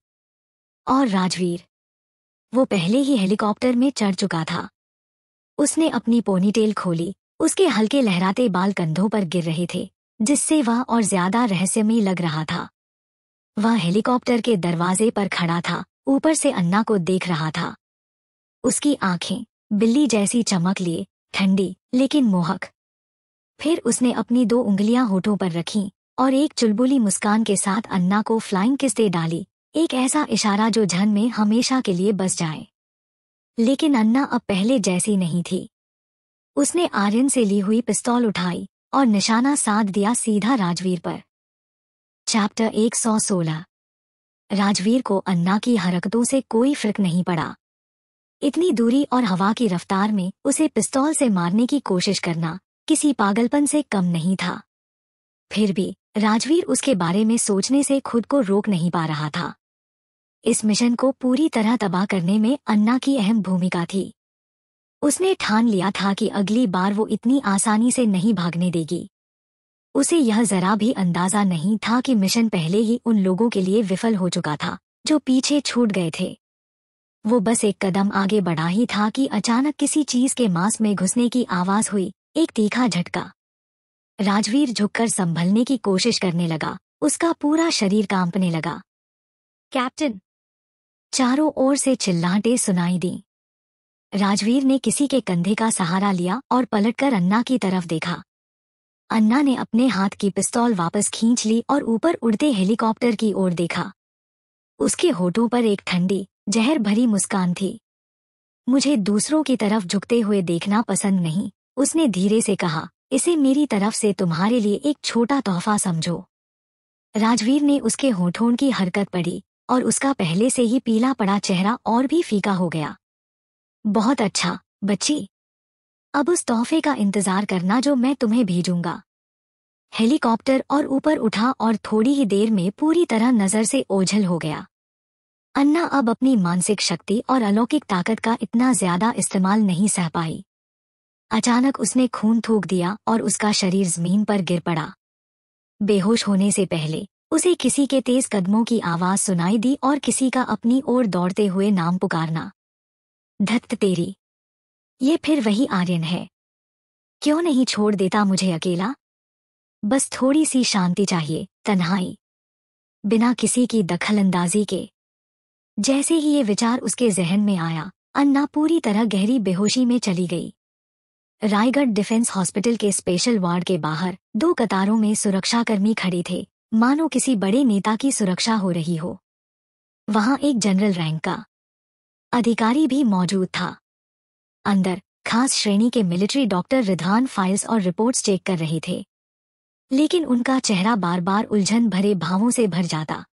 Speaker 1: और राजवीर, वो पहले ही हेलीकॉप्टर में चढ़ चुका था। उसने अपनी पोनीटेल खोली, उसके हल्के लहराते बाल कंधों पर गिर रहे थे, जिससे वह और ज्यादा रहस्यमयी लग रहा था। वह हेलीकॉप्टर के दरवाजे पर खड़ा था, ऊपर से अन्ना को देख रहा था। उसकी आंखें बिल्ली जैसी चमक लिए, ठंडी लेकिन मोहक। फिर उसने अपनी 2 उंगलियां होठों पर रखीं और एक चुलबुली मुस्कान के साथ अन्ना को फ्लाइंग किस दे डाली, एक ऐसा इशारा जो झन में हमेशा के लिए बस जाए। लेकिन अन्ना अब पहले जैसी नहीं थी। उसने आर्यन से ली हुई पिस्तौल उठाई और निशाना साध दिया सीधा राजवीर पर। चैप्टर 116। राजवीर को अन्ना की हरकतों से कोई फर्क नहीं पड़ा। इतनी दूरी और हवा की रफ्तार में उसे पिस्तौल से मारने की कोशिश करना किसी पागलपन से कम नहीं था। फिर भी राजवीर उसके बारे में सोचने से खुद को रोक नहीं पा रहा था। इस मिशन को पूरी तरह तबाह करने में अन्ना की अहम भूमिका थी। उसने ठान लिया था कि अगली बार वो इतनी आसानी से नहीं भागने देगी। उसे यह जरा भी अंदाजा नहीं था कि मिशन पहले ही उन लोगों के लिए विफल हो चुका था जो पीछे छूट गए थे। वो बस एक कदम आगे बढ़ा ही था कि अचानक किसी चीज के मांस में घुसने की आवाज हुई, एक तीखा झटका। राजवीर झुककर संभलने की कोशिश करने लगा, उसका पूरा शरीर कांपने लगा। कैप्टन! चारों ओर से चिल्लाहटें सुनाई दी। राजवीर ने किसी के कंधे का सहारा लिया और पलटकर अन्ना की तरफ देखा। अन्ना ने अपने हाथ की पिस्तौल वापस खींच ली और ऊपर उड़ते हेलीकॉप्टर की ओर देखा। उसके होठों पर एक ठंडी, जहर भरी मुस्कान थी। मुझे दूसरों की तरफ झुकते हुए देखना पसंद नहीं, उसने धीरे से कहा। इसे मेरी तरफ से तुम्हारे लिए एक छोटा तोहफा समझो। राजवीर ने उसके होठों की हरकत पढ़ी और उसका पहले से ही पीला पड़ा चेहरा और भी फीका हो गया। बहुत अच्छा बच्ची, अब उस तोहफे का इंतजार करना जो मैं तुम्हें भेजूंगा। हेलीकॉप्टर और ऊपर उठा और थोड़ी ही देर में पूरी तरह नजर से ओझल हो गया। अन्ना अब अपनी मानसिक शक्ति और अलौकिक ताकत का इतना ज्यादा इस्तेमाल नहीं सह पाई। अचानक उसने खून थूक दिया और उसका शरीर जमीन पर गिर पड़ा। बेहोश होने से पहले उसे किसी के तेज कदमों की आवाज सुनाई दी और किसी का अपनी ओर दौड़ते हुए नाम पुकारना। धत्त तेरी, ये फिर वही आर्यन है। क्यों नहीं छोड़ देता मुझे अकेला? बस थोड़ी सी शांति चाहिए, तन्हाई, बिना किसी की दखलंदाजी के। जैसे ही ये विचार उसके जहन में आया, अन्ना पूरी तरह गहरी बेहोशी में चली गई। रायगढ़ डिफेंस हॉस्पिटल के स्पेशल वार्ड के बाहर 2 कतारों में सुरक्षाकर्मी खड़े थे, मानो किसी बड़े नेता की सुरक्षा हो रही हो। वहां एक जनरल रैंक का अधिकारी भी मौजूद था। अंदर खास श्रेणी के मिलिट्री डॉक्टर रिधान फाइल्स और रिपोर्ट्स चेक कर रहे थे, लेकिन उनका चेहरा बार बार उलझन भरे भावों से भर जाता।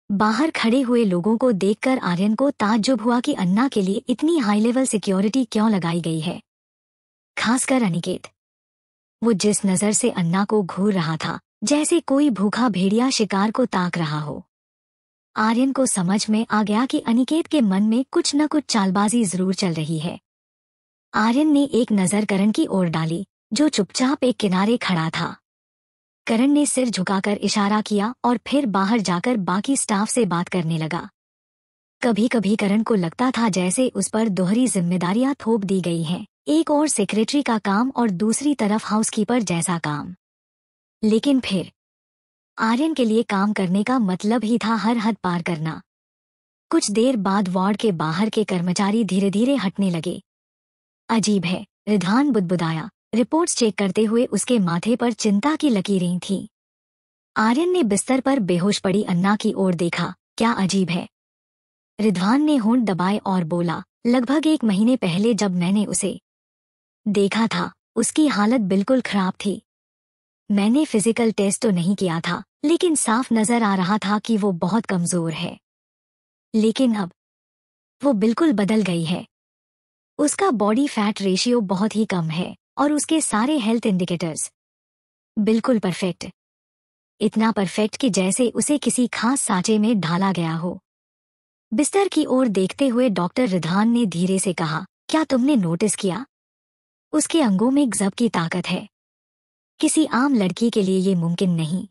Speaker 1: बाहर खड़े हुए लोगों को देखकर आर्यन को ताज्जुब हुआ कि अन्ना के लिए इतनी हाई लेवल सिक्योरिटी क्यों लगाई गई है, खासकर अनिकेत। वो जिस नजर से अन्ना को घूर रहा था, जैसे कोई भूखा भेड़िया शिकार को ताक रहा हो। आर्यन को समझ में आ गया कि अनिकेत के मन में कुछ न कुछ चालबाजी जरूर चल रही है। आर्यन ने एक नजर करण की ओर डाली, जो चुपचाप एक किनारे खड़ा था। करण ने सिर झुकाकर इशारा किया और फिर बाहर जाकर बाकी स्टाफ से बात करने लगा। कभी कभी करण को लगता था जैसे उस पर दोहरी जिम्मेदारियां थोप दी गई हैं, एक और सेक्रेटरी का काम और दूसरी तरफ हाउसकीपर जैसा काम। लेकिन फिर आर्यन के लिए काम करने का मतलब ही था हर हद पार करना। कुछ देर बाद वार्ड के बाहर के कर्मचारी धीरे धीरे हटने लगे। अजीब है, रिधान बुदबुदाया, रिपोर्ट्स चेक करते हुए उसके माथे पर चिंता की लकीरें थीं। आर्यन ने बिस्तर पर बेहोश पड़ी अन्ना की ओर देखा। क्या अजीब है? रिधान ने होंठ दबाए और बोला, लगभग 1 महीने पहले जब मैंने उसे देखा था, उसकी हालत बिल्कुल खराब थी। मैंने फिजिकल टेस्ट तो नहीं किया था, लेकिन साफ नजर आ रहा था कि वो बहुत कमजोर है। लेकिन अब वो बिल्कुल बदल गई है। उसका बॉडी फैट रेशियो बहुत ही कम है और उसके सारे हेल्थ इंडिकेटर्स बिल्कुल परफेक्ट। इतना परफेक्ट कि जैसे उसे किसी खास सांचे में ढाला गया हो। बिस्तर की ओर देखते हुए डॉक्टर रिधान ने धीरे से कहा, क्या तुमने नोटिस किया? उसके अंगों में गजब की ताकत है। किसी आम लड़की के लिए ये मुमकिन नहीं।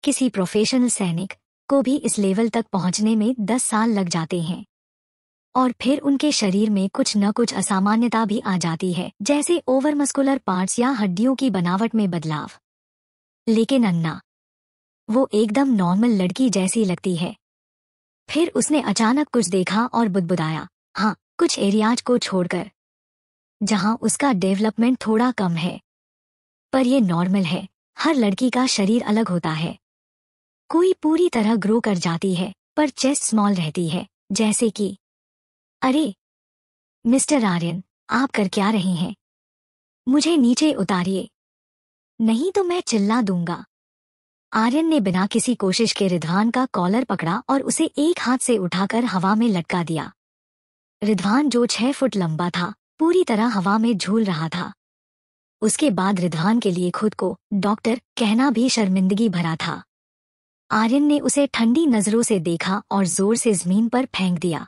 Speaker 1: किसी प्रोफेशनल सैनिक को भी इस लेवल तक पहुंचने में 10 साल लग जाते हैं। और फिर उनके शरीर में कुछ न कुछ असामान्यता भी आ जाती है, जैसे ओवरमस्कुलर पार्ट्स या हड्डियों की बनावट में बदलाव। लेकिन अन्ना, वो एकदम नॉर्मल लड़की जैसी लगती है। फिर उसने अचानक कुछ देखा और बुदबुदाया, हाँ, कुछ एरियाज को छोड़कर जहां उसका डेवलपमेंट थोड़ा कम है। पर ये नॉर्मल है। हर लड़की का शरीर अलग होता है। कोई पूरी तरह ग्रो कर जाती है, पर चेस्ट स्मॉल रहती है, जैसे कि। अरे मिस्टर आर्यन, आप कर क्या रहे हैं? मुझे नीचे उतारिए, नहीं तो मैं चिल्ला दूंगा। आर्यन ने बिना किसी कोशिश के रिधवान का कॉलर पकड़ा और उसे एक हाथ से उठाकर हवा में लटका दिया। रिधवान, जो 6 फुट लंबा था, पूरी तरह हवा में झूल रहा था। उसके बाद रिधवान के लिए खुद को डॉक्टर कहना भी शर्मिंदगी भरा था। आर्यन ने उसे ठंडी नजरों से देखा और जोर से जमीन पर फेंक दिया।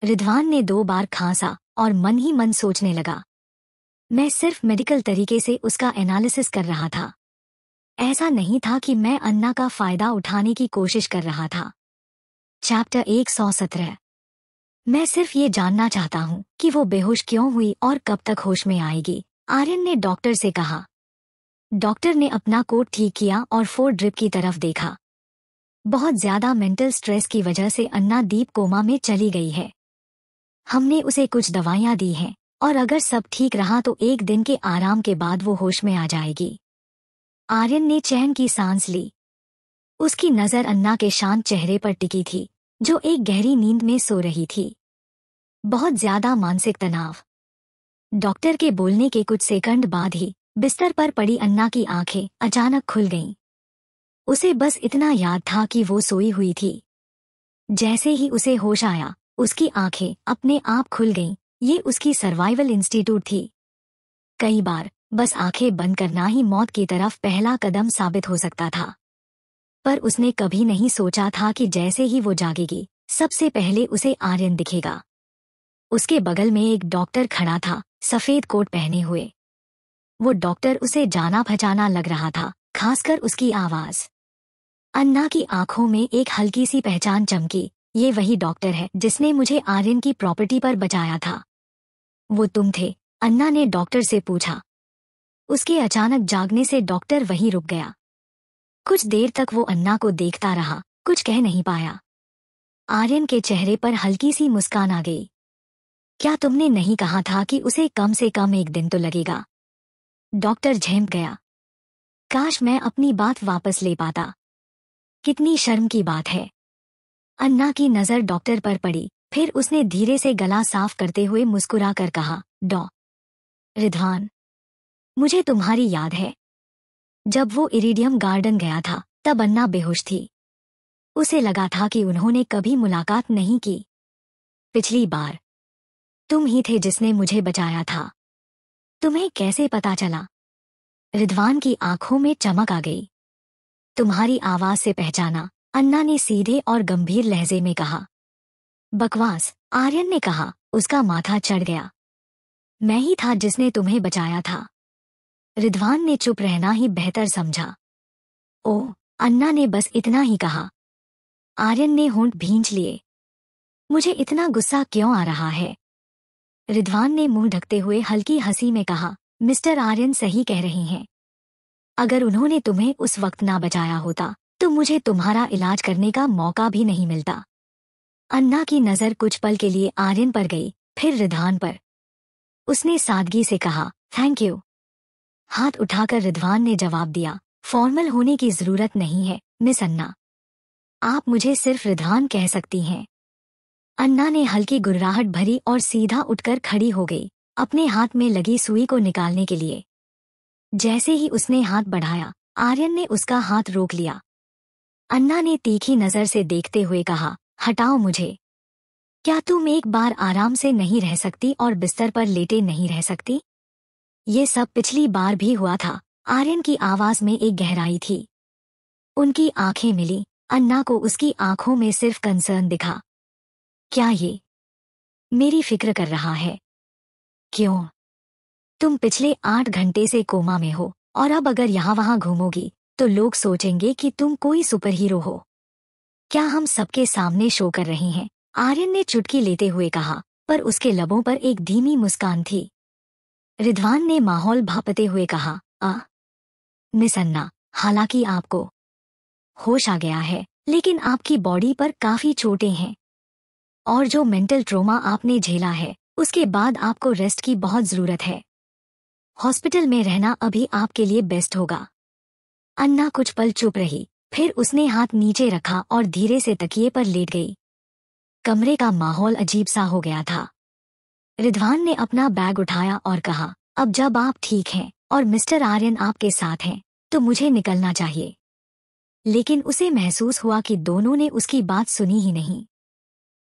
Speaker 1: रिधवान ने 2 बार खांसा और मन ही मन सोचने लगा, मैं सिर्फ मेडिकल तरीके से उसका एनालिसिस कर रहा था। ऐसा नहीं था कि मैं अन्ना का फायदा उठाने की कोशिश कर रहा था। चैप्टर 117। मैं सिर्फ ये जानना चाहता हूँ कि वो बेहोश क्यों हुई और कब तक होश में आएगी, आर्यन ने डॉक्टर से कहा। डॉक्टर ने अपना कोट ठीक किया और 4 ड्रिप की तरफ देखा। बहुत ज्यादा मेंटल स्ट्रेस की वजह से अन्ना डीप कोमा में चली गई है। हमने उसे कुछ दवाइयाँ दी हैं और अगर सब ठीक रहा तो 1 दिन के आराम के बाद वो होश में आ जाएगी। आर्यन ने चैन की सांस ली। उसकी नजर अन्ना के शांत चेहरे पर टिकी थी, जो एक गहरी नींद में सो रही थी। बहुत ज्यादा मानसिक तनाव। डॉक्टर के बोलने के कुछ सेकंड बाद ही बिस्तर पर पड़ी अन्ना की आंखें अचानक खुल गईं। उसे बस इतना याद था कि वो सोई हुई थी। जैसे ही उसे होश आया, उसकी आंखें अपने आप खुल गईं। ये उसकी सर्वाइवल इंस्टीट्यूट थी। कई बार बस आंखें बंद करना ही मौत की तरफ पहला कदम साबित हो सकता था। पर उसने कभी नहीं सोचा था कि जैसे ही वो जागेगी, सबसे पहले उसे आर्यन दिखेगा। उसके बगल में एक डॉक्टर खड़ा था, सफेद कोट पहने हुए। वो डॉक्टर उसे जाना पहचाना लग रहा था, खासकर उसकी आवाज। अन्ना की आंखों में एक हल्की सी पहचान चमकी। ये वही डॉक्टर है जिसने मुझे आर्यन की प्रॉपर्टी पर बचाया था। वो तुम थे? अन्ना ने डॉक्टर से पूछा। उसके अचानक जागने से डॉक्टर वहीं रुक गया। कुछ देर तक वो अन्ना को देखता रहा, कुछ कह नहीं पाया। आर्यन के चेहरे पर हल्की सी मुस्कान आ गई। क्या तुमने नहीं कहा था कि उसे कम से कम एक दिन तो लगेगा? डॉक्टर झेंप गया। काश मैं अपनी बात वापस ले पाता। कितनी शर्म की बात है। अन्ना की नजर डॉक्टर पर पड़ी, फिर उसने धीरे से गला साफ करते हुए मुस्कुरा कर कहा, डॉ रिधवान, मुझे तुम्हारी याद है? जब वो इरिडियम गार्डन गया था, तब अन्ना बेहोश थी। उसे लगा था कि उन्होंने कभी मुलाकात नहीं की। पिछली बार तुम ही थे जिसने मुझे बचाया था। तुम्हें कैसे पता चला? रिधवान की आंखों में चमक आ गई। तुम्हारी आवाज से पहचाना, अन्ना ने सीधे और गंभीर लहजे में कहा। बकवास, आर्यन ने कहा। उसका माथा चढ़ गया। मैं ही था जिसने तुम्हें बचाया था। रिधवान ने चुप रहना ही बेहतर समझा। ओह, अन्ना ने बस इतना ही कहा। आर्यन ने होंठ भींच लिए। मुझे इतना गुस्सा क्यों आ रहा है? रिधवान ने मुंह ढकते हुए हल्की हंसी में कहा, मिस्टर आर्यन सही कह रही हैं। अगर उन्होंने तुम्हें उस वक्त ना बचाया होता, तो मुझे तुम्हारा इलाज करने का मौका भी नहीं मिलता। अन्ना की नजर कुछ पल के लिए आर्यन पर गई, फिर रिधवान पर। उसने सादगी से कहा, थैंक यू। हाथ उठाकर रिधवान ने जवाब दिया, फॉर्मल होने की जरूरत नहीं है, मिस अन्ना। आप मुझे सिर्फ रिधवान कह सकती हैं। अन्ना ने हल्की गुर्राहट भरी और सीधा उठकर खड़ी हो गई, अपने हाथ में लगी सुई को निकालने के लिए। जैसे ही उसने हाथ बढ़ाया, आर्यन ने उसका हाथ रोक लिया। अन्ना ने तीखी नजर से देखते हुए कहा, हटाओ मुझे। क्या तुम एक बार आराम से नहीं रह सकती और बिस्तर पर लेटे नहीं रह सकती? ये सब पिछली बार भी हुआ था। आर्यन की आवाज में एक गहराई थी। उनकी आंखें मिली। अन्ना को उसकी आंखों में सिर्फ कंसर्न दिखा। क्या ये मेरी फिक्र कर रहा है? क्यों? तुम पिछले 8 घंटे से कोमा में हो, और अब अगर यहाँ वहाँ घूमोगी तो लोग सोचेंगे कि तुम कोई सुपर हीरो हो। क्या हम सबके सामने शो कर रही हैं? आर्यन ने चुटकी लेते हुए कहा, पर उसके लबों पर एक धीमी मुस्कान थी। रिधवान ने माहौल भापते हुए कहा, मिस अन्ना, हालांकि आपको होश आ गया है, लेकिन आपकी बॉडी पर काफी चोटें हैं। और जो मेंटल ट्रॉमा आपने झेला है, उसके बाद आपको रेस्ट की बहुत जरूरत है। हॉस्पिटल में रहना अभी आपके लिए बेस्ट होगा। अन्ना कुछ पल चुप रही, फिर उसने हाथ नीचे रखा और धीरे से तकिए पर लेट गई। कमरे का माहौल अजीब सा हो गया था। रिधवान ने अपना बैग उठाया और कहा, अब जब आप ठीक हैं और मिस्टर आर्यन आपके साथ हैं, तो मुझे निकलना चाहिए। लेकिन उसे महसूस हुआ कि दोनों ने उसकी बात सुनी ही नहीं।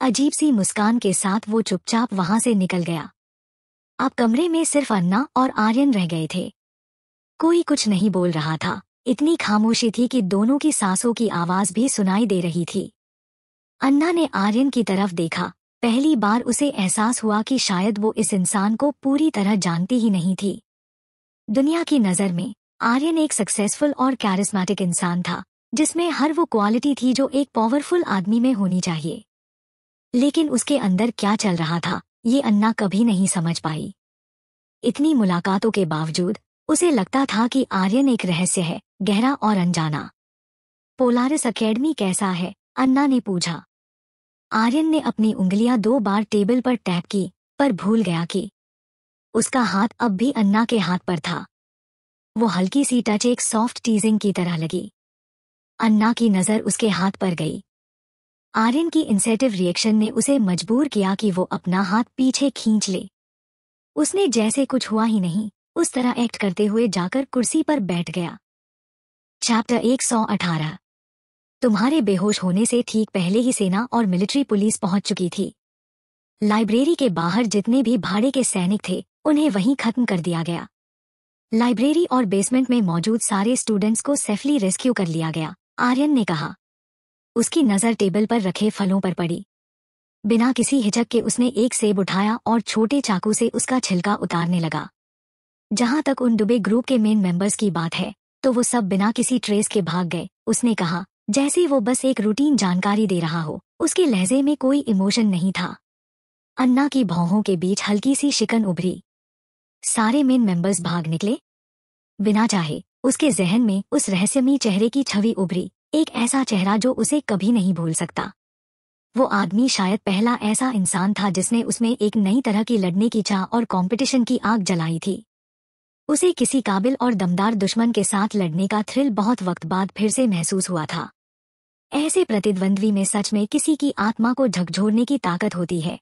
Speaker 1: अजीब सी मुस्कान के साथ वो चुपचाप वहां से निकल गया। अब कमरे में सिर्फ अन्ना और आर्यन रह गए थे। कोई कुछ नहीं बोल रहा था। इतनी खामोशी थी कि दोनों की सांसों की आवाज भी सुनाई दे रही थी। अन्ना ने आर्यन की तरफ देखा। पहली बार उसे एहसास हुआ कि शायद वो इस इंसान को पूरी तरह जानती ही नहीं थी। दुनिया की नज़र में आर्यन एक सक्सेसफुल और कैरिस्मेटिक इंसान था, जिसमें हर वो क्वालिटी थी जो एक पावरफुल आदमी में होनी चाहिए। लेकिन उसके अंदर क्या चल रहा था, ये अन्ना कभी नहीं समझ पाई। इतनी मुलाकातों के बावजूद उसे लगता था कि आर्यन एक रहस्य है, गहरा और अनजाना। पोलारिस एकेडमी कैसा है? अन्ना ने पूछा। आर्यन ने अपनी उंगलियां 2 बार टेबल पर टैप की, पर भूल गया कि उसका हाथ अब भी अन्ना के हाथ पर था। वो हल्की सी टच एक सॉफ्ट टीजिंग की तरह लगी। अन्ना की नज़र उसके हाथ पर गई। आर्यन की इंसेटिव रिएक्शन ने उसे मजबूर किया कि वो अपना हाथ पीछे खींच ले। उसने जैसे कुछ हुआ ही नहीं, उस तरह एक्ट करते हुए जाकर कुर्सी पर बैठ गया। चैप्टर 118। तुम्हारे बेहोश होने से ठीक पहले ही सेना और मिलिट्री पुलिस पहुंच चुकी थी। लाइब्रेरी के बाहर जितने भी भाड़े के सैनिक थे उन्हें वहीं खत्म कर दिया गया। लाइब्रेरी और बेसमेंट में मौजूद सारे स्टूडेंट्स को सेफली रेस्क्यू कर लिया गया, आर्यन ने कहा। उसकी नजर टेबल पर रखे फलों पर पड़ी। बिना किसी हिचक के उसने एक सेब उठाया और छोटे चाकू से उसका छिलका उतारने लगा। जहां तक उन डूबे ग्रुप के मेन मेंबर्स की बात है तो वो सब बिना किसी ट्रेस के भाग गए, उसने कहा, जैसे वो बस एक रूटीन जानकारी दे रहा हो। उसके लहजे में कोई इमोशन नहीं था। अन्ना की भौहों के बीच हल्की सी शिकन उभरी। सारे मेन मेंबर्स भाग निकले। बिना चाहे उसके जहन में उस रहस्यमयी चेहरे की छवि उभरी, एक ऐसा चेहरा जो उसे कभी नहीं भूल सकता। वो आदमी शायद पहला ऐसा इंसान था जिसने उसमें एक नई तरह की लड़ने की चाह और कंपटीशन की आग जलाई थी। उसे किसी काबिल और दमदार दुश्मन के साथ लड़ने का थ्रिल बहुत वक्त बाद फिर से महसूस हुआ था। ऐसे प्रतिद्वंद्वी में सच में किसी की आत्मा को झकझोरने की ताकत होती है।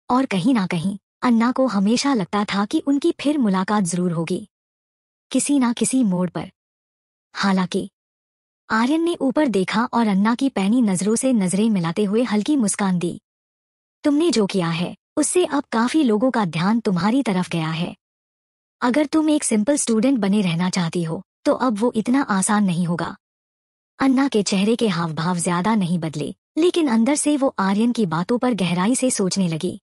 Speaker 1: और कहीं ना कहीं अन्ना को हमेशा लगता था कि उनकी फिर मुलाकात जरूर होगी, किसी ना किसी मोड़ पर। हालांकि आर्यन ने ऊपर देखा और अन्ना की पैनी नजरों से नजरें मिलाते हुए हल्की मुस्कान दी। तुमने जो किया है उससे अब काफी लोगों का ध्यान तुम्हारी तरफ गया है। अगर तुम एक सिंपल स्टूडेंट बने रहना चाहती हो तो अब वो इतना आसान नहीं होगा। अन्ना के चेहरे के हाव भाव ज्यादा नहीं बदले, लेकिन अंदर से वो आर्यन की बातों पर गहराई से सोचने लगी।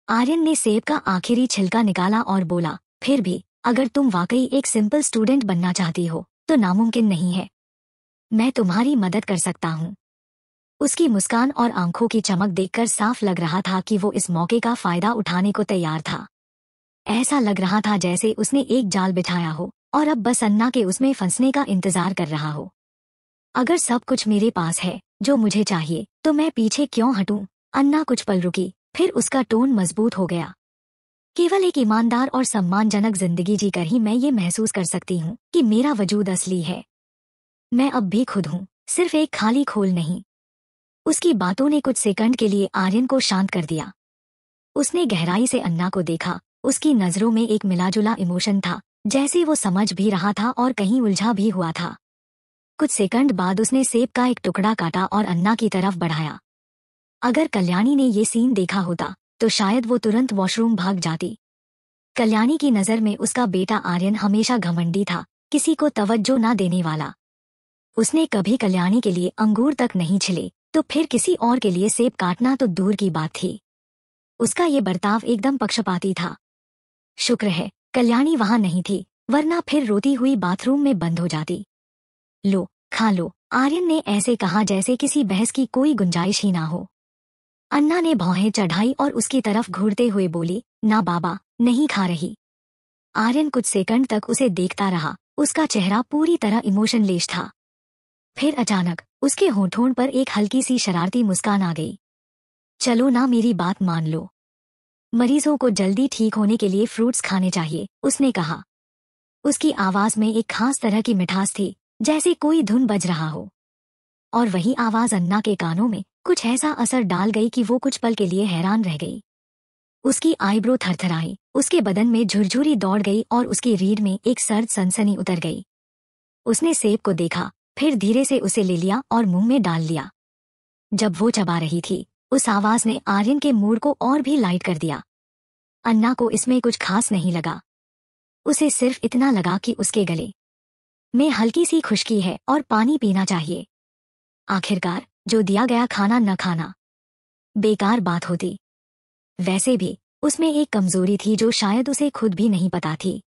Speaker 1: आर्यन ने सेब का आखिरी छिलका निकाला और बोला, फिर भी अगर तुम वाकई एक सिंपल स्टूडेंट बनना चाहती हो तो नामुमकिन नहीं है। मैं तुम्हारी मदद कर सकता हूँ। उसकी मुस्कान और आंखों की चमक देखकर साफ लग रहा था कि वो इस मौके का फायदा उठाने को तैयार था। ऐसा लग रहा था जैसे उसने एक जाल बिछाया हो और अब बस अन्ना के उसमें फंसने का इंतजार कर रहा हो। अगर सब कुछ मेरे पास है जो मुझे चाहिए तो मैं पीछे क्यों हटूं? अन्ना कुछ पल रुकी, फिर उसका टोन मजबूत हो गया। केवल एक ईमानदार और सम्मानजनक जिंदगी जीकर ही मैं ये महसूस कर सकती हूँ कि मेरा वजूद असली है। मैं अब भी खुद हूँ, सिर्फ एक खाली खोल नहीं। उसकी बातों ने कुछ सेकंड के लिए आर्यन को शांत कर दिया। उसने गहराई से अन्ना को देखा। उसकी नजरों में एक मिलाजुला इमोशन था, जैसे वो समझ भी रहा था और कहीं उलझा भी हुआ था। कुछ सेकंड बाद उसने सेब का एक टुकड़ा काटा और अन्ना की तरफ बढ़ाया। अगर कल्याणी ने ये सीन देखा होता तो शायद वो तुरंत वॉशरूम भाग जाती। कल्याणी की नजर में उसका बेटा आर्यन हमेशा घमंडी था, किसी को तवज्जो ना देने वाला। उसने कभी कल्याणी के लिए अंगूर तक नहीं छिले तो फिर किसी और के लिए सेब काटना तो दूर की बात थी। उसका ये बर्ताव एकदम पक्षपाती था। शुक्र है कल्याणी वहां नहीं थी, वरना फिर रोती हुई बाथरूम में बंद हो जाती। लो, खा लो, आर्यन ने ऐसे कहा जैसे किसी बहस की कोई गुंजाइश ही ना हो। अन्ना ने भौहें चढ़ाई और उसकी तरफ घूरते हुए बोली, ना बाबा, नहीं खा रही। आर्यन कुछ सेकंड तक उसे देखता रहा। उसका चेहरा पूरी तरह इमोशनलेस था। फिर अचानक उसके होठों पर एक हल्की सी शरारती मुस्कान आ गई। चलो ना, मेरी बात मान लो। मरीजों को जल्दी ठीक होने के लिए फ्रूट्स खाने चाहिए, उसने कहा। उसकी आवाज में एक खास तरह की मिठास थी, जैसे कोई धुन बज रहा हो। और वही आवाज अन्ना के कानों में कुछ ऐसा असर डाल गई कि वो कुछ पल के लिए हैरान रह गई। उसकी आईब्रो थरथराई, उसके बदन में झुरझुरी दौड़ गई और उसकी रीढ़ में एक सर्द सनसनी उतर गई। उसने सेब को देखा, फिर धीरे से उसे ले लिया और मुंह में डाल लिया। जब वो चबा रही थी उस आवाज ने आर्यन के मूड को और भी लाइट कर दिया। अन्ना को इसमें कुछ खास नहीं लगा। उसे सिर्फ इतना लगा कि उसके गले में हल्की सी खुश्की है और पानी पीना चाहिए। आखिरकार जो दिया गया खाना न खाना बेकार बात होती। वैसे भी उसमें एक कमजोरी थी जो शायद उसे खुद भी नहीं पता थी।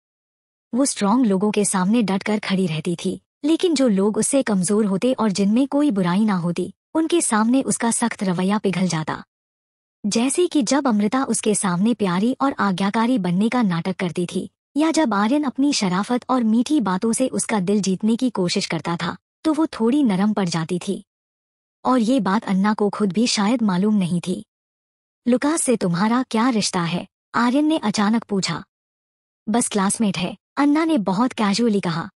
Speaker 1: वो स्ट्रॉन्ग लोगों के सामने डटकर खड़ी रहती थी, लेकिन जो लोग उससे कमजोर होते और जिनमें कोई बुराई ना होती, उनके सामने उसका सख्त रवैया पिघल जाता। जैसे कि जब अमृता उसके सामने प्यारी और आज्ञाकारी बनने का नाटक करती थी, या जब आर्यन अपनी शराफत और मीठी बातों से उसका दिल जीतने की कोशिश करता था तो वो थोड़ी नरम पड़ जाती थी। और ये बात अन्ना को खुद भी शायद मालूम नहीं थी। लुकास से तुम्हारा क्या रिश्ता है? आर्यन ने अचानक पूछा। बस क्लासमेट है, अन्ना ने बहुत कैजुअली कहा।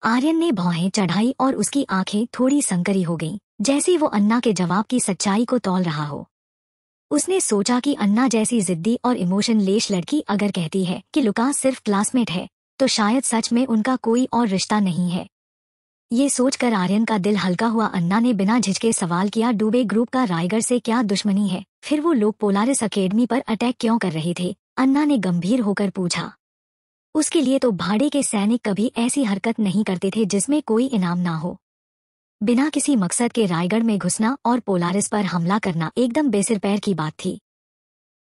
Speaker 1: आर्यन ने भौहें चढ़ाई और उसकी आंखें थोड़ी संकरी हो गईं, जैसे वो अन्ना के जवाब की सच्चाई को तौल रहा हो। उसने सोचा कि अन्ना जैसी जिद्दी और इमोशनलेस लड़की अगर कहती है कि लुकास सिर्फ क्लासमेट है तो शायद सच में उनका कोई और रिश्ता नहीं है। ये सोचकर आर्यन का दिल हल्का हुआ। अन्ना ने बिना झिझके सवाल किया, डुबे ग्रुप का रायगढ़ से क्या दुश्मनी है? फिर वो लोग पोलारिस अकेडमी पर अटैक क्यों कर रहे थे? अन्ना ने गंभीर होकर पूछा। उसके लिए तो भाड़े के सैनिक कभी ऐसी हरकत नहीं करते थे जिसमें कोई इनाम ना हो। बिना किसी मकसद के रायगढ़ में घुसना और पोलारिस पर हमला करना एकदम बेसिर पैर की बात थी।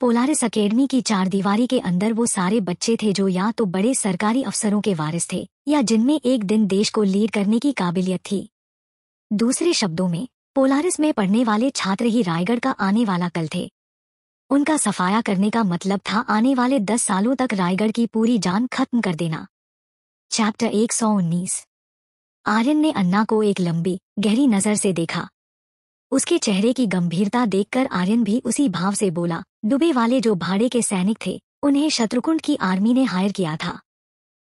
Speaker 1: पोलारिस अकेडमी की चारदीवारी के अंदर वो सारे बच्चे थे जो या तो बड़े सरकारी अफसरों के वारिस थे या जिनमें एक दिन देश को लीड करने की काबिलियत थी। दूसरे शब्दों में, पोलारिस में पढ़ने वाले छात्र ही रायगढ़ का आने वाला कल थे। उनका सफाया करने का मतलब था आने वाले 10 सालों तक रायगढ़ की पूरी जान खत्म कर देना। चैप्टर 119। आर्यन ने अन्ना को एक लंबी गहरी नजर से देखा। उसके चेहरे की गंभीरता देखकर आर्यन भी उसी भाव से बोला, डुबे वाले जो भाड़े के सैनिक थे, उन्हें शत्रुकुंड की आर्मी ने हायर किया था।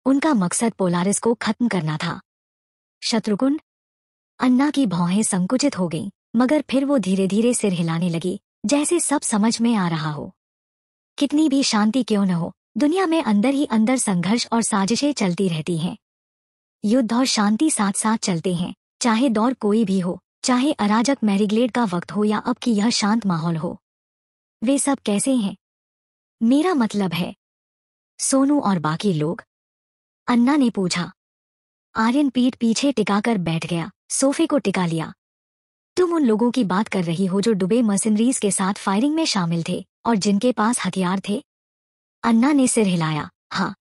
Speaker 1: उनका मकसद पोलारिस को खत्म करना था। शत्रुकुंड? अन्ना की भौहें संकुचित हो गईं, मगर फिर वो धीरे धीरे सिर हिलाने लगी, जैसे सब समझ में आ रहा हो। कितनी भी शांति क्यों न हो, दुनिया में अंदर ही अंदर संघर्ष और साजिशें चलती रहती हैं। युद्ध और शांति साथ साथ चलते हैं, चाहे दौर कोई भी हो, चाहे अराजक मैरीग्लेड का वक्त हो या अब की यह शांत माहौल हो। वे सब कैसे हैं? मेरा मतलब है सोनू और बाकी लोग? अन्ना ने पूछा। आर्यन पीठ पीछे टिकाकर बैठ गया, सोफे को टिका लिया। तुम उन लोगों की बात कर रही हो जो डुबे मर्सिनरीज के साथ फायरिंग में शामिल थे और जिनके पास हथियार थे? अन्ना ने सिर हिलाया। हाँ,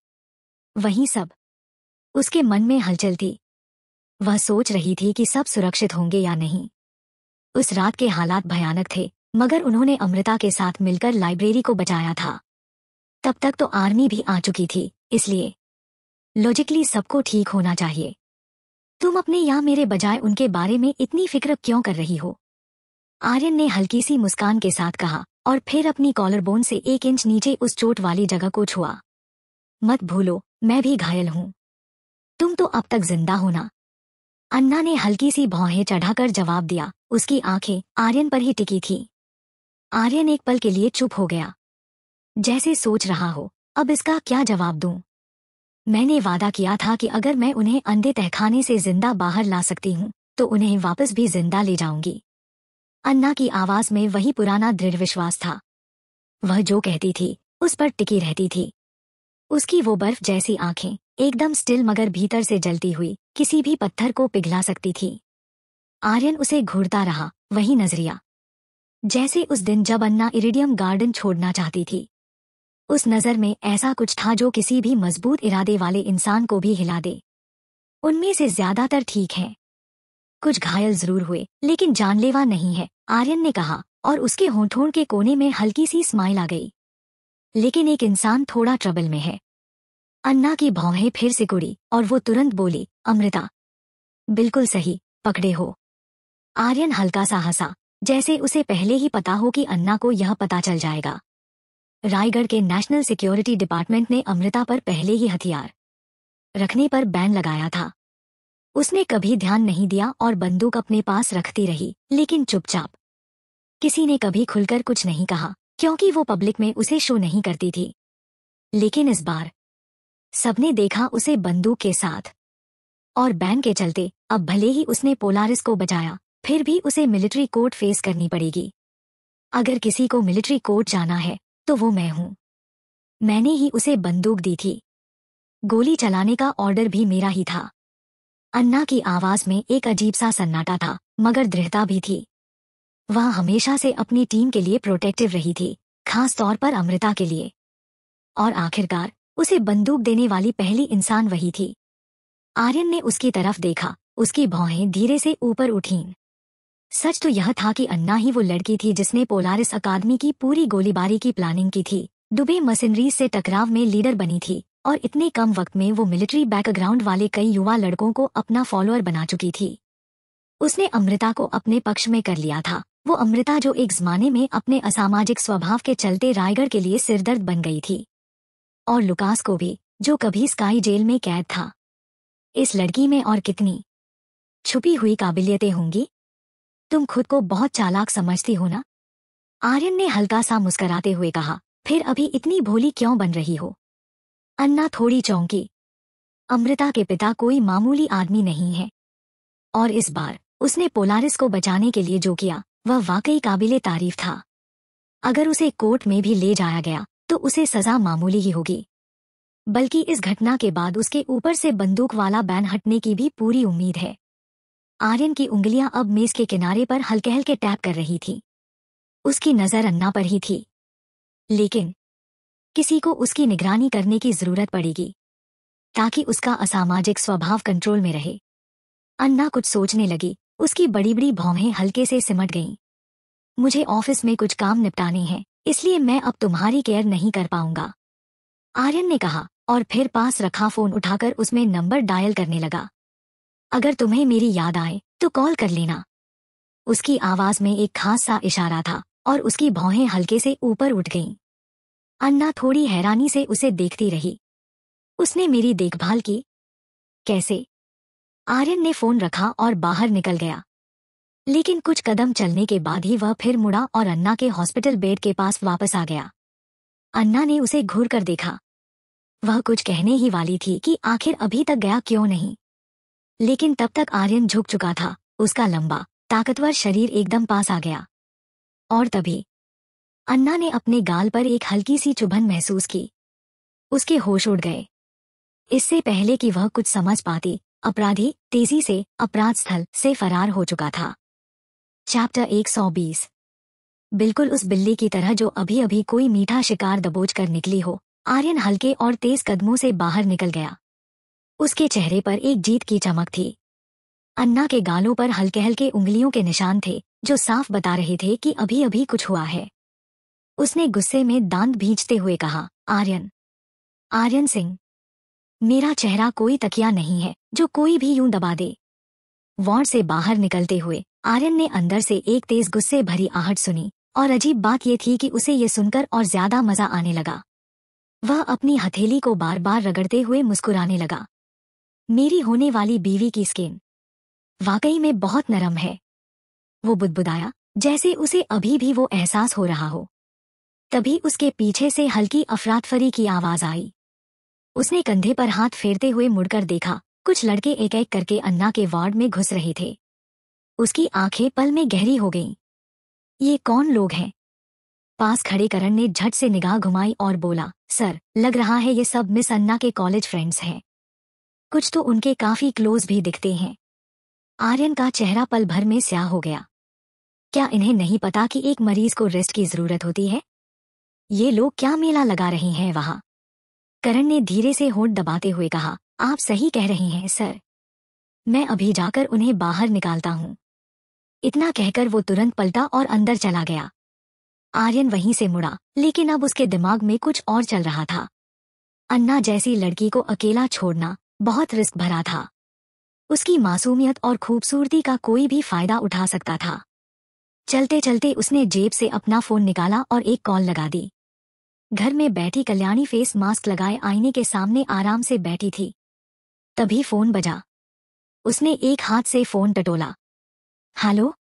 Speaker 1: वही सब। उसके मन में हलचल थी। वह सोच रही थी कि सब सुरक्षित होंगे या नहीं। उस रात के हालात भयानक थे, मगर उन्होंने अमृता के साथ मिलकर लाइब्रेरी को बचाया था। तब तक तो आर्मी भी आ चुकी थी, इसलिए लॉजिकली सबको ठीक होना चाहिए। तुम अपने या मेरे बजाय उनके बारे में इतनी फिक्र क्यों कर रही हो? आर्यन ने हल्की सी मुस्कान के साथ कहा और फिर अपनी कॉलर बोन से 1 इंच नीचे उस चोट वाली जगह को छुआ। मत भूलो, मैं भी घायल हूं। तुम तो अब तक जिंदा हो ना? अन्ना ने हल्की सी भौहें चढ़ाकर जवाब दिया। उसकी आंखें आर्यन पर ही टिकी थी। आर्यन एक पल के लिए चुप हो गया, जैसे सोच रहा हो, अब इसका क्या जवाब दूं? मैंने वादा किया था कि अगर मैं उन्हें अंधे तहखाने से जिंदा बाहर ला सकती हूं, तो उन्हें वापस भी जिंदा ले जाऊंगी। अन्ना की आवाज में वही पुराना दृढ़ विश्वास था। वह जो कहती थी, उस पर टिकी रहती थी। उसकी वो बर्फ जैसी आंखें, एकदम स्टिल मगर भीतर से जलती हुई, किसी भी पत्थर को पिघला सकती थी। आर्यन उसे घूरता रहा, वही नजरिया, जैसे उस दिन जब अन्ना इरिडियम गार्डन छोड़ना चाहती थी। उस नजर में ऐसा कुछ था जो किसी भी मजबूत इरादे वाले इंसान को भी हिला दे। उनमें से ज्यादातर ठीक हैं। कुछ घायल जरूर हुए, लेकिन जानलेवा नहीं है, आर्यन ने कहा, और उसके होंठों के कोने में हल्की सी स्माइल आ गई। लेकिन एक इंसान थोड़ा ट्रबल में है। अन्ना की भौहें फिर सिकुड़ी और वो तुरंत बोली, अमृता। बिल्कुल सही पकड़े हो। आर्यन हल्का सा हंसा, जैसे उसे पहले ही पता हो कि अन्ना को यह पता चल जाएगा। रायगढ़ के नेशनल सिक्योरिटी डिपार्टमेंट ने अमृता पर पहले ही हथियार रखने पर बैन लगाया था। उसने कभी ध्यान नहीं दिया और बंदूक अपने पास रखती रही, लेकिन चुपचाप। किसी ने कभी खुलकर कुछ नहीं कहा, क्योंकि वो पब्लिक में उसे शो नहीं करती थी। लेकिन इस बार सबने देखा उसे बंदूक के साथ। और बैन के चलते अब भले ही उसने पोलारिस को बचाया, फिर भी उसे मिलिट्री कोर्ट फेस करनी पड़ेगी। अगर किसी को मिलिट्री कोर्ट जाना है, तो वो मैं हूं। मैंने ही उसे बंदूक दी थी। गोली चलाने का ऑर्डर भी मेरा ही था। अन्ना की आवाज में एक अजीब सा सन्नाटा था, मगर दृढ़ता भी थी। वह हमेशा से अपनी टीम के लिए प्रोटेक्टिव रही थी, खास तौर पर अमृता के लिए। और आखिरकार उसे बंदूक देने वाली पहली इंसान वही थी। आर्यन ने उसकी तरफ देखा, उसकी भौहें धीरे से ऊपर उठीं। सच तो यह था कि अन्ना ही वो लड़की थी जिसने पोलारिस अकादमी की पूरी गोलीबारी की प्लानिंग की थी, डुबे मर्सिनरीज से टकराव में लीडर बनी थी, और इतने कम वक्त में वो मिलिट्री बैकग्राउंड वाले कई युवा लड़कों को अपना फॉलोअर बना चुकी थी। उसने अमृता को अपने पक्ष में कर लिया था, वो अमृता जो एक जमाने में अपने असामाजिक स्वभाव के चलते रायगढ़ के लिए सिरदर्द बन गई थी। और लुकास को भी, जो कभी स्काई जेल में कैद था। इस लड़की में और कितनी छुपी हुई काबिलियतें होंगी? तुम खुद को बहुत चालाक समझती हो ना? आर्यन ने हल्का सा मुस्कराते हुए कहा, फिर अभी इतनी भोली क्यों बन रही हो? अन्ना थोड़ी चौंकी। अमृता के पिता कोई मामूली आदमी नहीं है। और इस बार उसने पोलारिस को बचाने के लिए जो किया वह वाकई काबिले तारीफ था। अगर उसे कोर्ट में भी ले जाया गया तो उसे सजा मामूली ही होगी, बल्कि इस घटना के बाद उसके ऊपर से बंदूक वाला बैन हटने की भी पूरी उम्मीद है। आर्यन की उंगलियां अब मेज के किनारे पर हल्के हल्के टैप कर रही थी। उसकी नजर अन्ना पर ही थी, लेकिन किसी को उसकी निगरानी करने की जरूरत पड़ेगी ताकि उसका असामाजिक स्वभाव कंट्रोल में रहे। अन्ना कुछ सोचने लगी। उसकी बड़ी बड़ी भौहें हल्के से सिमट गईं। मुझे ऑफिस में कुछ काम निपटाने हैं, इसलिए मैं अब तुम्हारी केयर नहीं कर पाऊंगा, आर्यन ने कहा और फिर पास रखा फोन उठाकर उसमें नंबर डायल करने लगा। अगर तुम्हें मेरी याद आए तो कॉल कर लेना। उसकी आवाज में एक खास सा इशारा था और उसकी भौहें हल्के से ऊपर उठ गईं। अन्ना थोड़ी हैरानी से उसे देखती रही। उसने मेरी देखभाल की? कैसे? आर्यन ने फोन रखा और बाहर निकल गया, लेकिन कुछ कदम चलने के बाद ही वह फिर मुड़ा और अन्ना के हॉस्पिटल बेड के पास वापस आ गया। अन्ना ने उसे घूर कर देखा। वह कुछ कहने ही वाली थी कि आखिर अभी तक गया क्यों नहीं, लेकिन तब तक आर्यन झुक चुका था। उसका लंबा ताकतवर शरीर एकदम पास आ गया और तभी अन्ना ने अपने गाल पर एक हल्की सी चुभन महसूस की। उसके होश उड़ गए। इससे पहले कि वह कुछ समझ पाती, अपराधी तेजी से अपराध स्थल से फरार हो चुका था। चैप्टर 120। बिल्कुल उस बिल्ली की तरह जो अभी अभी कोई मीठा शिकार दबोच कर निकली हो, आर्यन हल्के और तेज कदमों से बाहर निकल गया। उसके चेहरे पर एक जीत की चमक थी। अन्ना के गालों पर हल्के हल्के उंगलियों के निशान थे जो साफ बता रहे थे कि अभी अभी कुछ हुआ है। उसने गुस्से में दांत भींचते हुए कहा, आर्यन सिंह, मेरा चेहरा कोई तकिया नहीं है जो कोई भी यूं दबा दे। वार्ड से बाहर निकलते हुए आर्यन ने अंदर से एक तेज गुस्से भरी आहट सुनी और अजीब बात यह थी कि उसे ये सुनकर और ज्यादा मजा आने लगा। वह अपनी हथेली को बार बार रगड़ते हुए मुस्कुराने लगा। मेरी होने वाली बीवी की स्किन वाकई में बहुत नरम है, वो बुदबुदाया, जैसे उसे अभी भी वो एहसास हो रहा हो। तभी उसके पीछे से हल्की अफरातफरी की आवाज आई। उसने कंधे पर हाथ फेरते हुए मुड़कर देखा। कुछ लड़के एक एक करके अन्ना के वार्ड में घुस रहे थे। उसकी आंखें पल में गहरी हो गईं। ये कौन लोग हैं? पास खड़े करण ने झट से निगाह घुमाई और बोला, सर, लग रहा है ये सब मिस अन्ना के कॉलेज फ्रेंड्स हैं। कुछ तो उनके काफी क्लोज भी दिखते हैं। आर्यन का चेहरा पल भर में स्याह हो गया। क्या इन्हें नहीं पता कि एक मरीज को रेस्ट की जरूरत होती है? ये लोग क्या मेला लगा रहे हैं वहां? करण ने धीरे से होंठ दबाते हुए कहा, आप सही कह रहे हैं सर, मैं अभी जाकर उन्हें बाहर निकालता हूँ। इतना कहकर वो तुरंत पलटा और अंदर चला गया। आर्यन वहीं से मुड़ा, लेकिन अब उसके दिमाग में कुछ और चल रहा था। अन्ना जैसी लड़की को अकेला छोड़ना बहुत रिस्क भरा था। उसकी मासूमियत और खूबसूरती का कोई भी फायदा उठा सकता था। चलते चलते उसने जेब से अपना फोन निकाला और एक कॉल लगा दी। घर में बैठी कल्याणी फेस मास्क लगाए आईने के सामने आराम से बैठी थी। तभी फोन बजा। उसने एक हाथ से फोन टटोला। हेलो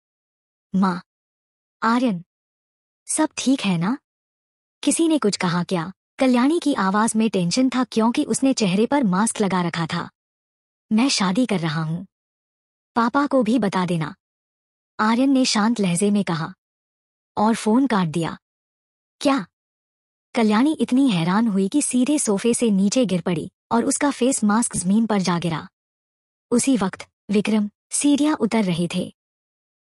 Speaker 1: माँ। आर्यन, सब ठीक है ना? किसी ने कुछ कहा क्या? कल्याणी की आवाज में टेंशन था क्योंकि उसने चेहरे पर मास्क लगा रखा था। मैं शादी कर रहा हूँ, पापा को भी बता देना, आर्यन ने शांत लहजे में कहा और फोन काट दिया। क्या? कल्याणी इतनी हैरान हुई कि सीधे सोफे से नीचे गिर पड़ी और उसका फेस मास्क जमीन पर जा गिरा। उसी वक्त विक्रम सीढ़ियां उतर रहे थे।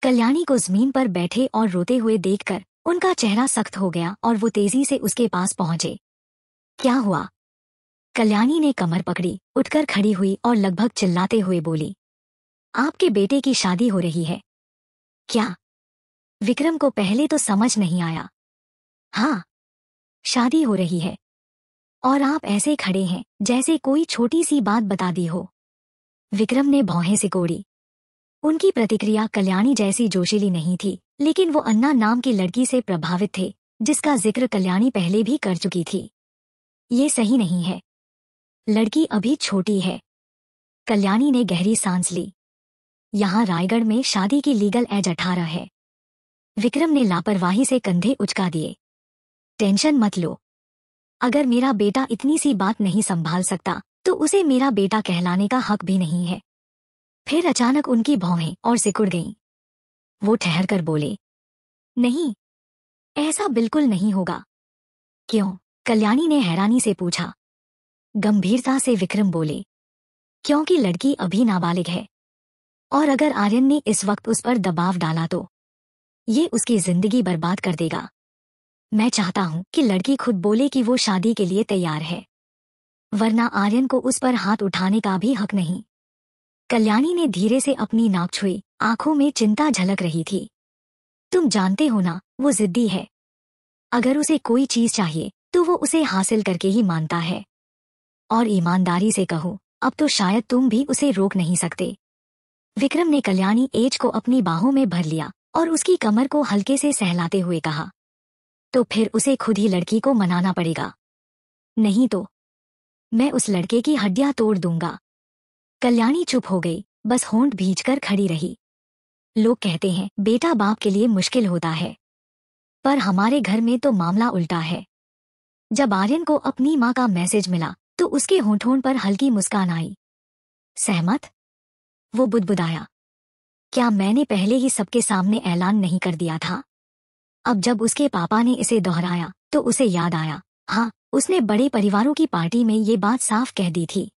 Speaker 1: कल्याणी को जमीन पर बैठे और रोते हुए देखकर उनका चेहरा सख्त हो गया और वो तेजी से उसके पास पहुंचे। क्या हुआ? कल्याणी ने कमर पकड़ी, उठकर खड़ी हुई और लगभग चिल्लाते हुए बोली, आपके बेटे की शादी हो रही है। क्या? विक्रम को पहले तो समझ नहीं आया। हाँ, शादी हो रही है और आप ऐसे खड़े हैं जैसे कोई छोटी सी बात बता दी हो। विक्रम ने भौहें सिकोड़ी। उनकी प्रतिक्रिया कल्याणी जैसी जोशीली नहीं थी, लेकिन वो अन्ना नाम की लड़की से प्रभावित थे जिसका जिक्र कल्याणी पहले भी कर चुकी थी। ये सही नहीं है, लड़की अभी छोटी है। कल्याणी ने गहरी सांस ली। यहाँ रायगढ़ में शादी की लीगल एज 18 है। विक्रम ने लापरवाही से कंधे उचका दिए। टेंशन मत लो, अगर मेरा बेटा इतनी सी बात नहीं संभाल सकता तो उसे मेरा बेटा कहलाने का हक भी नहीं है। फिर अचानक उनकी भौहें और सिकुड़ गईं। वो ठहर कर बोले, नहीं, ऐसा बिल्कुल नहीं होगा। क्यों? कल्याणी ने हैरानी से पूछा। गंभीरता से विक्रम बोले, क्योंकि लड़की अभी नाबालिग है, और अगर आर्यन ने इस वक्त उस पर दबाव डाला तो ये उसकी जिंदगी बर्बाद कर देगा। मैं चाहता हूं कि लड़की खुद बोले कि वो शादी के लिए तैयार है, वरना आर्यन को उस पर हाथ उठाने का भी हक नहीं। कल्याणी ने धीरे से अपनी नाक छुई, आंखों में चिंता झलक रही थी। तुम जानते हो ना, वो जिद्दी है। अगर उसे कोई चीज चाहिए तो वो उसे हासिल करके ही मानता है। और ईमानदारी से कहूं, अब तो शायद तुम भी उसे रोक नहीं सकते। विक्रम ने कल्याणी एज को अपनी बाहों में भर लिया और उसकी कमर को हल्के से सहलाते हुए कहा, तो फिर उसे खुद ही लड़की को मनाना पड़ेगा, नहीं तो मैं उस लड़के की हड्डियां तोड़ दूंगा। कल्याणी चुप हो गई, बस होंठ भींचकर खड़ी रही। लोग कहते हैं बेटा बाप के लिए मुश्किल होता है, पर हमारे घर में तो मामला उल्टा है। जब आर्यन को अपनी माँ का मैसेज मिला तो उसके होंठों पर हल्की मुस्कान आई। सहमत? वो बुदबुदाया। क्या मैंने पहले ही सबके सामने ऐलान नहीं कर दिया था? अब जब उसके पापा ने इसे दोहराया तो उसे याद आया, हाँ, उसने बड़े परिवारों की पार्टी में ये बात साफ कह दी थी।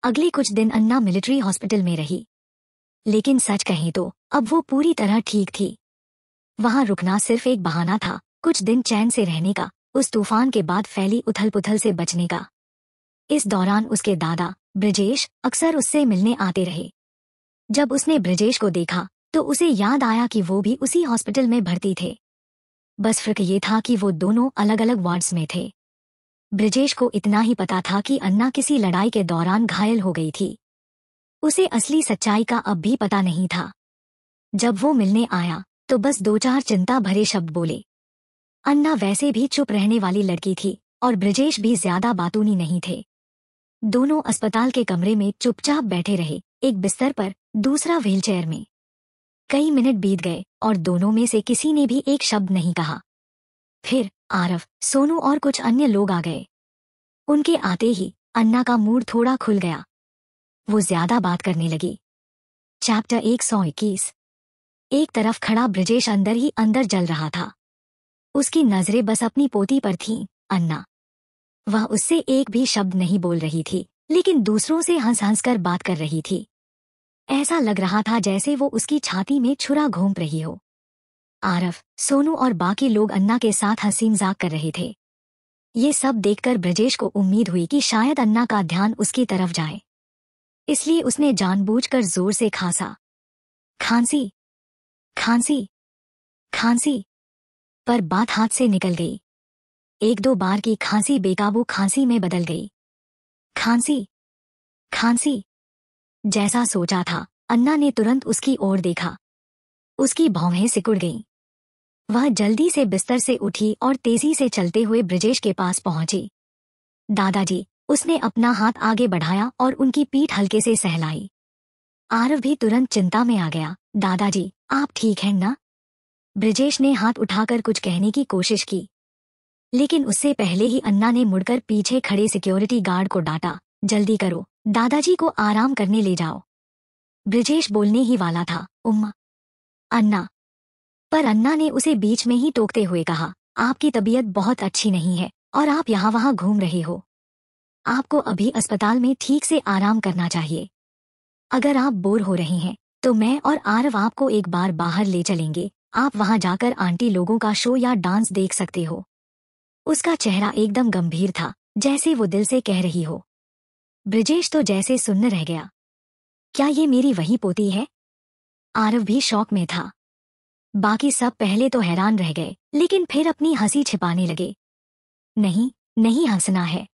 Speaker 1: अगले कुछ दिन अन्ना मिलिट्री हॉस्पिटल में रही, लेकिन सच कहें तो अब वो पूरी तरह ठीक थी। वहां रुकना सिर्फ एक बहाना था, कुछ दिन चैन से रहने का, उस तूफान के बाद फैली उथल पुथल से बचने का। इस दौरान उसके दादा ब्रजेश अक्सर उससे मिलने आते रहे। जब उसने ब्रजेश को देखा तो उसे याद आया कि वो भी उसी हॉस्पिटल में भर्ती थे। बस फर्क ये था कि वो दोनों अलग अलग वार्ड्स में थे। ब्रजेश को इतना ही पता था कि अन्ना किसी लड़ाई के दौरान घायल हो गई थी। उसे असली सच्चाई का अब भी पता नहीं था। जब वो मिलने आया तो बस दो चार चिंता भरे शब्द बोले। अन्ना वैसे भी चुप रहने वाली लड़की थी और ब्रजेश भी ज्यादा बातूनी नहीं थे। दोनों अस्पताल के कमरे में चुपचाप बैठे रहे, एक बिस्तर पर, दूसरा व्हीलचेयर में। कई मिनट बीत गए और दोनों में से किसी ने भी एक शब्द नहीं कहा। फिर आरव, सोनू और कुछ अन्य लोग आ गए। उनके आते ही अन्ना का मूड थोड़ा खुल गया। वो ज्यादा बात करने लगी। चैप्टर 121। एक तरफ खड़ा ब्रजेश अंदर ही अंदर जल रहा था। उसकी नजरें बस अपनी पोती पर थीं, अन्ना। वह उससे एक भी शब्द नहीं बोल रही थी, लेकिन दूसरों से हंस हंस कर बात कर रही थी। ऐसा लग रहा था जैसे वो उसकी छाती में छुरा घोंप रही हो। आरव, सोनू और बाकी लोग अन्ना के साथ हंसी मजाक कर रहे थे। ये सब देखकर ब्रजेश को उम्मीद हुई कि शायद अन्ना का ध्यान उसकी तरफ जाए, इसलिए उसने जानबूझकर जोर से खांसा। खांसी, खांसी, खांसी। पर बात हाथ से निकल गई। एक दो बार की खांसी बेकाबू खांसी में बदल गई। खांसी, खांसी। जैसा सोचा था, अन्ना ने तुरंत उसकी ओर देखा। उसकी भौहें सिकुड़ गईं। वह जल्दी से बिस्तर से उठी और तेजी से चलते हुए ब्रजेश के पास पहुंची। दादाजी, उसने अपना हाथ आगे बढ़ाया और उनकी पीठ हल्के से सहलाई। आरव भी तुरंत चिंता में आ गया। दादाजी, आप ठीक हैं ना? ब्रजेश ने हाथ उठाकर कुछ कहने की कोशिश की, लेकिन उससे पहले ही अन्ना ने मुड़कर पीछे खड़े सिक्योरिटी गार्ड को डांटा। जल्दी करो, दादाजी को आराम करने ले जाओ। ब्रजेश बोलने ही वाला था, उम्मा, अन्ना, पर अन्ना ने उसे बीच में ही टोकते हुए कहा, आपकी तबीयत बहुत अच्छी नहीं है और आप यहाँ वहाँ घूम रहे हो। आपको अभी अस्पताल में ठीक से आराम करना चाहिए। अगर आप बोर हो रहे हैं तो मैं और आरव आपको एक बार बाहर ले चलेंगे। आप वहाँ जाकर आंटी लोगों का शो या डांस देख सकते हो। उसका चेहरा एकदम गंभीर था, जैसे वो दिल से कह रही हो। ब्रजेश तो जैसे सुन्न रह गया। क्या ये मेरी वही पोती है? आरव भी शौक में था। बाकी सब पहले तो हैरान रह गए, लेकिन फिर अपनी हंसी छिपाने लगे। नहीं, नहीं हंसना है,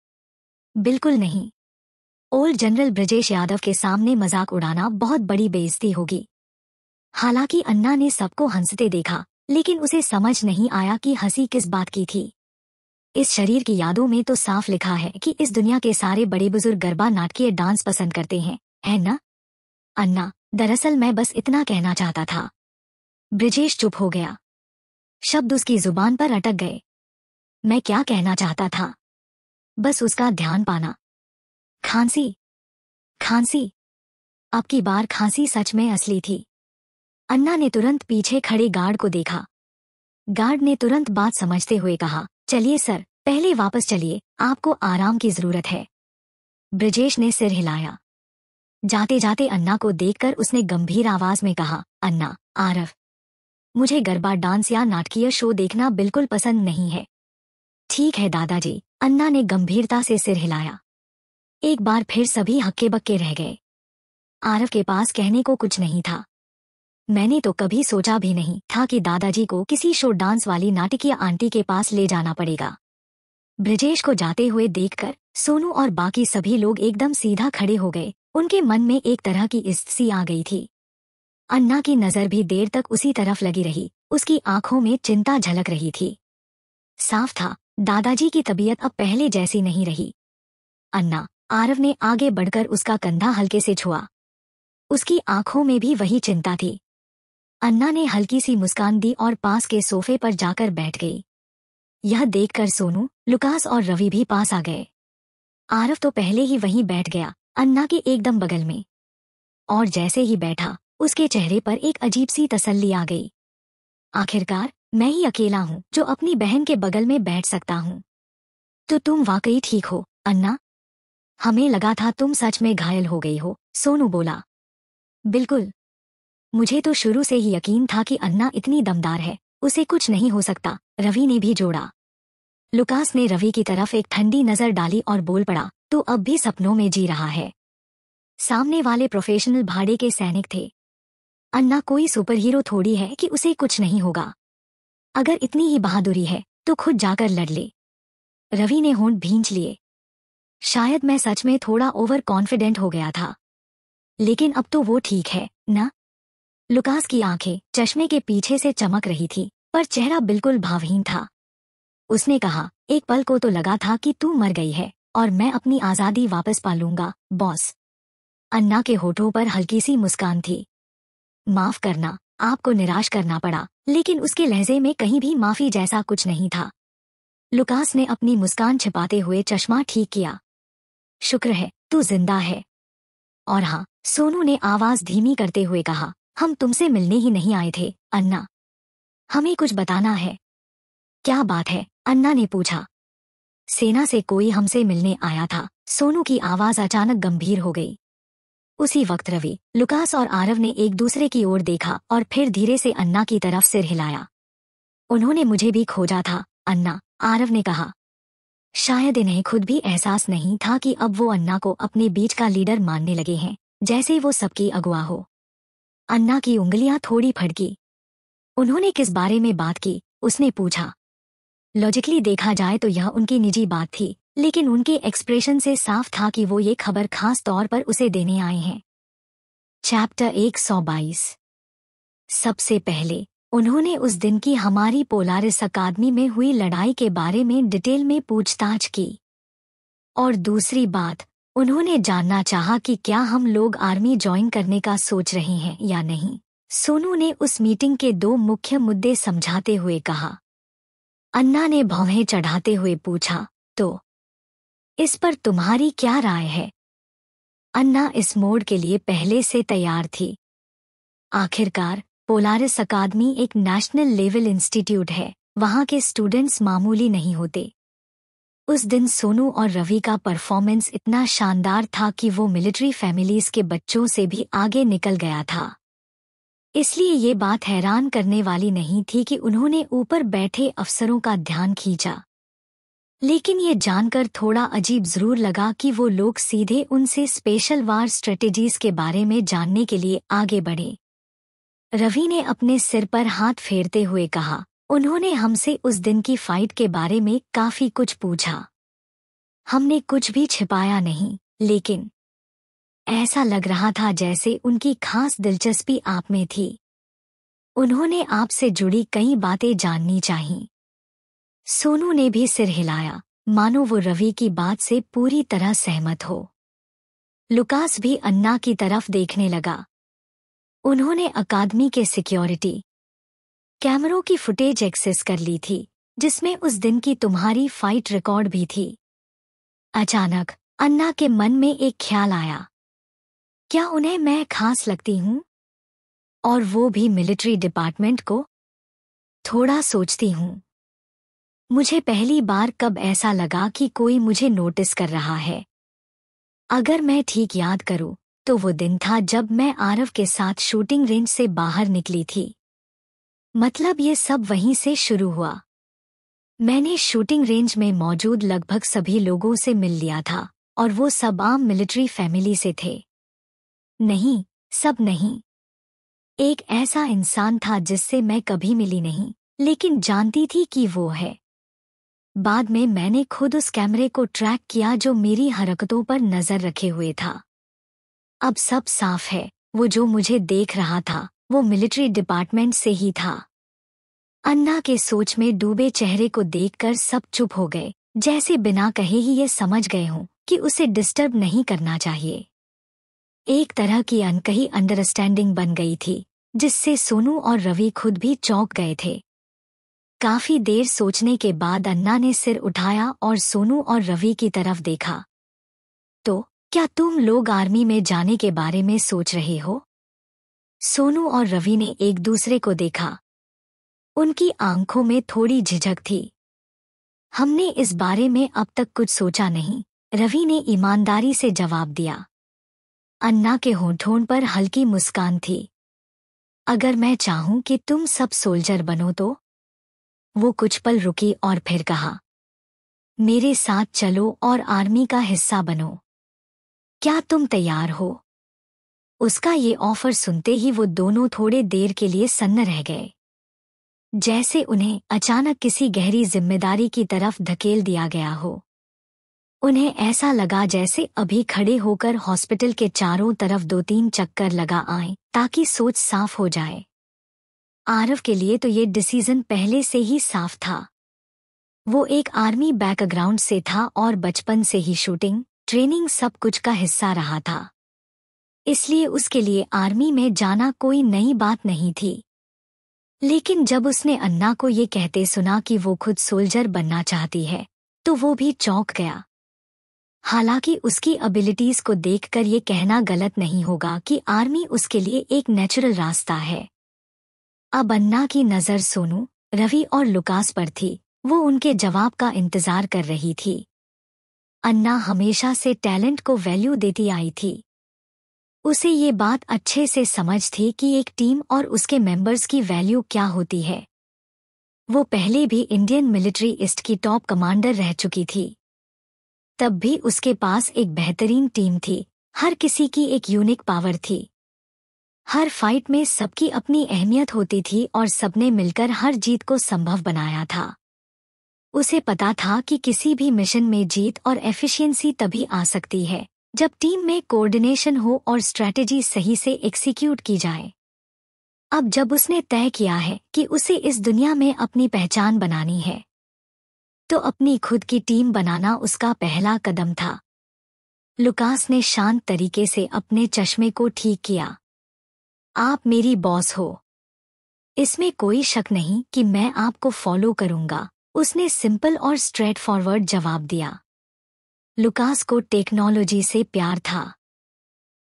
Speaker 1: बिल्कुल नहीं। ओल्ड जनरल ब्रजेश यादव के सामने मजाक उड़ाना बहुत बड़ी बेइज्जती होगी। हालांकि अन्ना ने सबको हंसते देखा, लेकिन उसे समझ नहीं आया कि हंसी किस बात की थी। इस शरीर की यादों में तो साफ लिखा है कि इस दुनिया के सारे बड़े बुजुर्ग गरबा नाटकीय डांस पसंद करते हैं, है ना? अन्ना, दरअसल मैं बस इतना कहना चाहता था। ब्रजेश चुप हो गया। शब्द उसकी जुबान पर अटक गए। मैं क्या कहना चाहता था? बस उसका ध्यान पाना। खांसी, खांसी। अब की बार खांसी सच में असली थी। अन्ना ने तुरंत पीछे खड़े गार्ड को देखा। गार्ड ने तुरंत बात समझते हुए कहा, चलिए सर, पहले वापस चलिए, आपको आराम की जरूरत है। ब्रजेश ने सिर हिलाया। जाते जाते अन्ना को देखकर उसने गंभीर आवाज में कहा, अन्ना, आरव, मुझे गरबा डांस या नाटकीय शो देखना बिल्कुल पसंद नहीं है। ठीक है दादाजी, अन्ना ने गंभीरता से सिर हिलाया। एक बार फिर सभी हक्के बक्के रह गए। आरव के पास कहने को कुछ नहीं था। मैंने तो कभी सोचा भी नहीं था कि दादाजी को किसी शो डांस वाली नाटकीय आंटी के पास ले जाना पड़ेगा। ब्रजेश को जाते हुए देखकर सोनू और बाकी सभी लोग एकदम सीधा खड़े हो गए। उनके मन में एक तरह की इज्जत आ गई थी। अन्ना की नजर भी देर तक उसी तरफ लगी रही। उसकी आंखों में चिंता झलक रही थी। साफ था, दादाजी की तबीयत अब पहले जैसी नहीं रही। अन्ना, आरव ने आगे बढ़कर उसका कंधा हल्के से छुआ। उसकी आंखों में भी वही चिंता थी। अन्ना ने हल्की सी मुस्कान दी और पास के सोफे पर जाकर बैठ गई। यह देखकर सोनू, लुकास और रवि भी पास आ गए। आरव तो पहले ही वहीं बैठ गया, अन्ना के एकदम बगल में। और जैसे ही बैठा, उसके चेहरे पर एक अजीब सी तसल्ली आ गई। आखिरकार मैं ही अकेला हूँ जो अपनी बहन के बगल में बैठ सकता हूँ। तो तुम वाकई ठीक हो, अन्ना? हमें लगा था तुम सच में घायल हो गई हो, सोनू बोला। बिल्कुल, मुझे तो शुरू से ही यकीन था कि अन्ना इतनी दमदार है, उसे कुछ नहीं हो सकता, रवि ने भी जोड़ा। लुकास ने रवि की तरफ एक ठंडी नजर डाली और बोल पड़ा, तो अब भी सपनों में जी रहा है। सामने वाले प्रोफेशनल भाड़े के सैनिक थे। अन्ना कोई सुपर हीरो थोड़ी है कि उसे कुछ नहीं होगा। अगर इतनी ही बहादुरी है तो खुद जाकर लड़ ले। रवि ने होंठ भींच लिए। शायद मैं सच में थोड़ा ओवर कॉन्फिडेंट हो गया था, लेकिन अब तो वो ठीक है ना? लुकास की आंखें चश्मे के पीछे से चमक रही थी, पर चेहरा बिल्कुल भावहीन था। उसने कहा, एक पल को तो लगा था कि तू मर गई है और मैं अपनी आजादी वापस पा लूंगा, बॉस। अन्ना के होठों पर हल्की सी मुस्कान थी। माफ करना, आपको निराश करना पड़ा, लेकिन उसके लहजे में कहीं भी माफी जैसा कुछ नहीं था। लुकास ने अपनी मुस्कान छिपाते हुए चश्मा ठीक किया। शुक्र है तू जिंदा है। और हाँ, सोनू ने आवाज धीमी करते हुए कहा, हम तुमसे मिलने ही नहीं आए थे, अन्ना। हमें कुछ बताना है। क्या बात है? अन्ना ने पूछा। सेना से कोई हमसे मिलने आया था, सोनू की आवाज अचानक गंभीर हो गई। उसी वक्त रवि, लुकास और आरव ने एक दूसरे की ओर देखा और फिर धीरे से अन्ना की तरफ सिर हिलाया। उन्होंने मुझे भी खोजा था, अन्ना, आरव ने कहा। शायद इन्हें खुद भी एहसास नहीं था कि अब वो अन्ना को अपने बीच का लीडर मानने लगे हैं, जैसे वो सबकी अगुआ हो। अन्ना की उंगलियां थोड़ी फड़की। उन्होंने किस बारे में बात की? उसने पूछा। लॉजिकली देखा जाए तो यह उनकी निजी बात थी, लेकिन उनके एक्सप्रेशन से साफ था कि वो ये खबर खास तौर पर उसे देने आए हैं। चैप्टर 122। सबसे पहले उन्होंने उस दिन की हमारी पोलारिस अकादमी में हुई लड़ाई के बारे में डिटेल में पूछताछ की। और दूसरी बात, उन्होंने जानना चाहा कि क्या हम लोग आर्मी ज्वाइन करने का सोच रहे हैं या नहीं। सोनू ने उस मीटिंग के दो मुख्य मुद्दे समझाते हुए कहा। अन्ना ने भौहें चढ़ाते हुए पूछा, तो इस पर तुम्हारी क्या राय है? अन्ना इस मोड के लिए पहले से तैयार थी। आखिरकार पोलारिस अकादमी एक नेशनल लेवल इंस्टीट्यूट है, वहाँ के स्टूडेंट्स मामूली नहीं होते। उस दिन सोनू और रवि का परफॉर्मेंस इतना शानदार था कि वो मिलिट्री फैमिलीज के बच्चों से भी आगे निकल गया था। इसलिए ये बात हैरान करने वाली नहीं थी कि उन्होंने ऊपर बैठे अफसरों का ध्यान खींचा। लेकिन ये जानकर थोड़ा अजीब जरूर लगा कि वो लोग सीधे उनसे स्पेशल वार स्ट्रेटेजीज के बारे में जानने के लिए आगे बढ़े। रवि ने अपने सिर पर हाथ फेरते हुए कहा, उन्होंने हमसे उस दिन की फाइट के बारे में काफी कुछ पूछा। हमने कुछ भी छिपाया नहीं, लेकिन ऐसा लग रहा था जैसे उनकी खास दिलचस्पी आप में थी। उन्होंने आपसे जुड़ी कई बातें जाननी चाहीं। सोनू ने भी सिर हिलाया, मानो वो रवि की बात से पूरी तरह सहमत हो। लुकास भी अन्ना की तरफ देखने लगा। उन्होंने अकादमी के सिक्योरिटी कैमरों की फुटेज एक्सेस कर ली थी, जिसमें उस दिन की तुम्हारी फाइट रिकॉर्ड भी थी। अचानक अन्ना के मन में एक ख्याल आया। क्या उन्हें मैं खास लगती हूँ? और वो भी मिलिट्री डिपार्टमेंट को? थोड़ा सोचती हूँ। मुझे पहली बार कब ऐसा लगा कि कोई मुझे नोटिस कर रहा है। अगर मैं ठीक याद करूँ तो वो दिन था जब मैं आरव के साथ शूटिंग रेंज से बाहर निकली थी। मतलब ये सब वहीं से शुरू हुआ। मैंने शूटिंग रेंज में मौजूद लगभग सभी लोगों से मिल लिया था और वो सब आम मिलिट्री फैमिली से थे। नहीं, सब नहीं। एक ऐसा इंसान था जिससे मैं कभी मिली नहीं, लेकिन जानती थी कि वो है। बाद में मैंने खुद उस कैमरे को ट्रैक किया जो मेरी हरकतों पर नजर रखे हुए था। अब सब साफ है, वो जो मुझे देख रहा था वो मिलिट्री डिपार्टमेंट से ही था। अन्ना के सोच में डूबे चेहरे को देखकर सब चुप हो गए, जैसे बिना कहे ही ये समझ गए हों कि उसे डिस्टर्ब नहीं करना चाहिए। एक तरह की अनकही अंडरस्टैंडिंग बन गई थी, जिससे सोनू और रवि खुद भी चौंक गए थे। काफी देर सोचने के बाद अन्ना ने सिर उठाया और सोनू और रवि की तरफ देखा। तो क्या तुम लोग आर्मी में जाने के बारे में सोच रहे हो? सोनू और रवि ने एक दूसरे को देखा। उनकी आंखों में थोड़ी झिझक थी। हमने इस बारे में अब तक कुछ सोचा नहीं, रवि ने ईमानदारी से जवाब दिया। अन्ना के होठों पर हल्की मुस्कान थी। अगर मैं चाहूं कि तुम सब सोल्जर बनो तो? वो कुछ पल रुकी और फिर कहा, मेरे साथ चलो और आर्मी का हिस्सा बनो। क्या तुम तैयार हो? उसका ये ऑफर सुनते ही वो दोनों थोड़े देर के लिए सन्न रह गए, जैसे उन्हें अचानक किसी गहरी जिम्मेदारी की तरफ धकेल दिया गया हो। उन्हें ऐसा लगा जैसे अभी खड़े होकर हॉस्पिटल के चारों तरफ 2-3 चक्कर लगा आएं ताकि सोच साफ हो जाए। आरव के लिए तो ये डिसीजन पहले से ही साफ था। वो एक आर्मी बैकग्राउंड से था और बचपन से ही शूटिंग, ट्रेनिंग सब कुछ का हिस्सा रहा था। इसलिए उसके लिए आर्मी में जाना कोई नई बात नहीं थी। लेकिन जब उसने अन्ना को ये कहते सुना कि वो खुद सोल्जर बनना चाहती है, तो वो भी चौंक गया। हालांकि उसकी एबिलिटीज को देखकर ये कहना गलत नहीं होगा कि आर्मी उसके लिए एक नेचुरल रास्ता है। अब अन्ना की नज़र सोनू, रवि और लुकास पर थी। वो उनके जवाब का इंतजार कर रही थी। अन्ना हमेशा से टैलेंट को वैल्यू देती आई थी। उसे ये बात अच्छे से समझ थी कि एक टीम और उसके मेंबर्स की वैल्यू क्या होती है। वो पहले भी इंडियन मिलिट्री ईस्ट की टॉप कमांडर रह चुकी थी। तब भी उसके पास एक बेहतरीन टीम थी, हर किसी की एक यूनिक पावर थी। हर फाइट में सबकी अपनी अहमियत होती थी और सबने मिलकर हर जीत को संभव बनाया था। उसे पता था कि किसी भी मिशन में जीत और एफिशिएंसी तभी आ सकती है जब टीम में कोऑर्डिनेशन हो और स्ट्रैटेजी सही से एग्जीक्यूट की जाए। अब जब उसने तय किया है कि उसे इस दुनिया में अपनी पहचान बनानी है, तो अपनी खुद की टीम बनाना उसका पहला कदम था। लुकास ने शांत तरीके से अपने चश्मे को ठीक किया। आप मेरी बॉस हो, इसमें कोई शक नहीं कि मैं आपको फॉलो करूंगा, उसने सिंपल और स्ट्रेट फॉरवर्ड जवाब दिया। लुकास को टेक्नोलॉजी से प्यार था।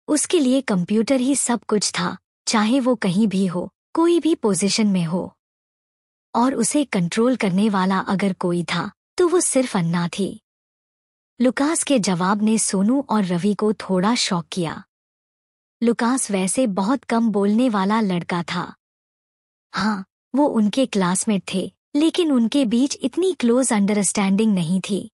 Speaker 1: उसके लिए कंप्यूटर ही सब कुछ था, चाहे वो कहीं भी हो, कोई भी पोजीशन में हो। और उसे कंट्रोल करने वाला अगर कोई था तो वो सिर्फ अन्ना थी। लुकास के जवाब ने सोनू और रवि को थोड़ा शॉक किया। लुकास वैसे बहुत कम बोलने वाला लड़का था। हाँ, वो उनके क्लासमेट थे, लेकिन उनके बीच इतनी क्लोज अंडरस्टैंडिंग नहीं थी।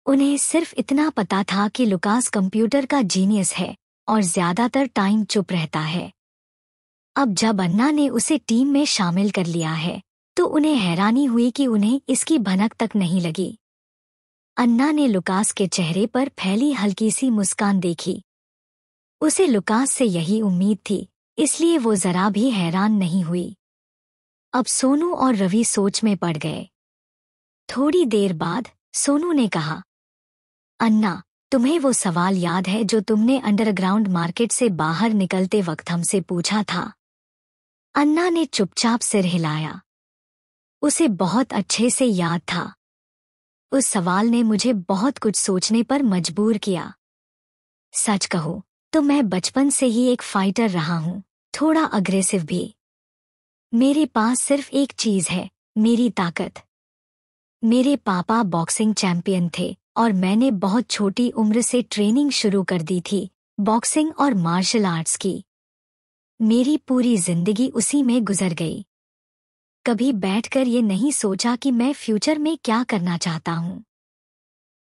Speaker 1: उन्हें सिर्फ इतना पता था कि लुकास कंप्यूटर का जीनियस है और ज्यादातर टाइम चुप रहता है। अब जब अन्ना ने उसे टीम में शामिल कर लिया है, तो उन्हें हैरानी हुई कि उन्हें इसकी भनक तक नहीं लगी। अन्ना ने लुकास के चेहरे पर फैली हल्की सी मुस्कान देखी। उसे लुकास से यही उम्मीद थी, इसलिए वो जरा भी हैरान नहीं हुई। अब सोनू और रवि सोच में पड़ गए। थोड़ी देर बाद सोनू ने कहा, अन्ना, तुम्हें वो सवाल याद है जो तुमने अंडरग्राउंड मार्केट से बाहर निकलते वक्त हमसे पूछा था? अन्ना ने चुपचाप सिर हिलाया। उसे बहुत अच्छे से याद था। उस सवाल ने मुझे बहुत कुछ सोचने पर मजबूर किया। सच कहूं तो मैं बचपन से ही एक फाइटर रहा हूं, थोड़ा अग्रेसिव भी। मेरे पास सिर्फ एक चीज है, मेरी ताकत। मेरे पापा बॉक्सिंग चैंपियन थे और मैंने बहुत छोटी उम्र से ट्रेनिंग शुरू कर दी थी, बॉक्सिंग और मार्शल आर्ट्स की। मेरी पूरी जिंदगी उसी में गुजर गई। कभी बैठकर ये नहीं सोचा कि मैं फ्यूचर में क्या करना चाहता हूँ।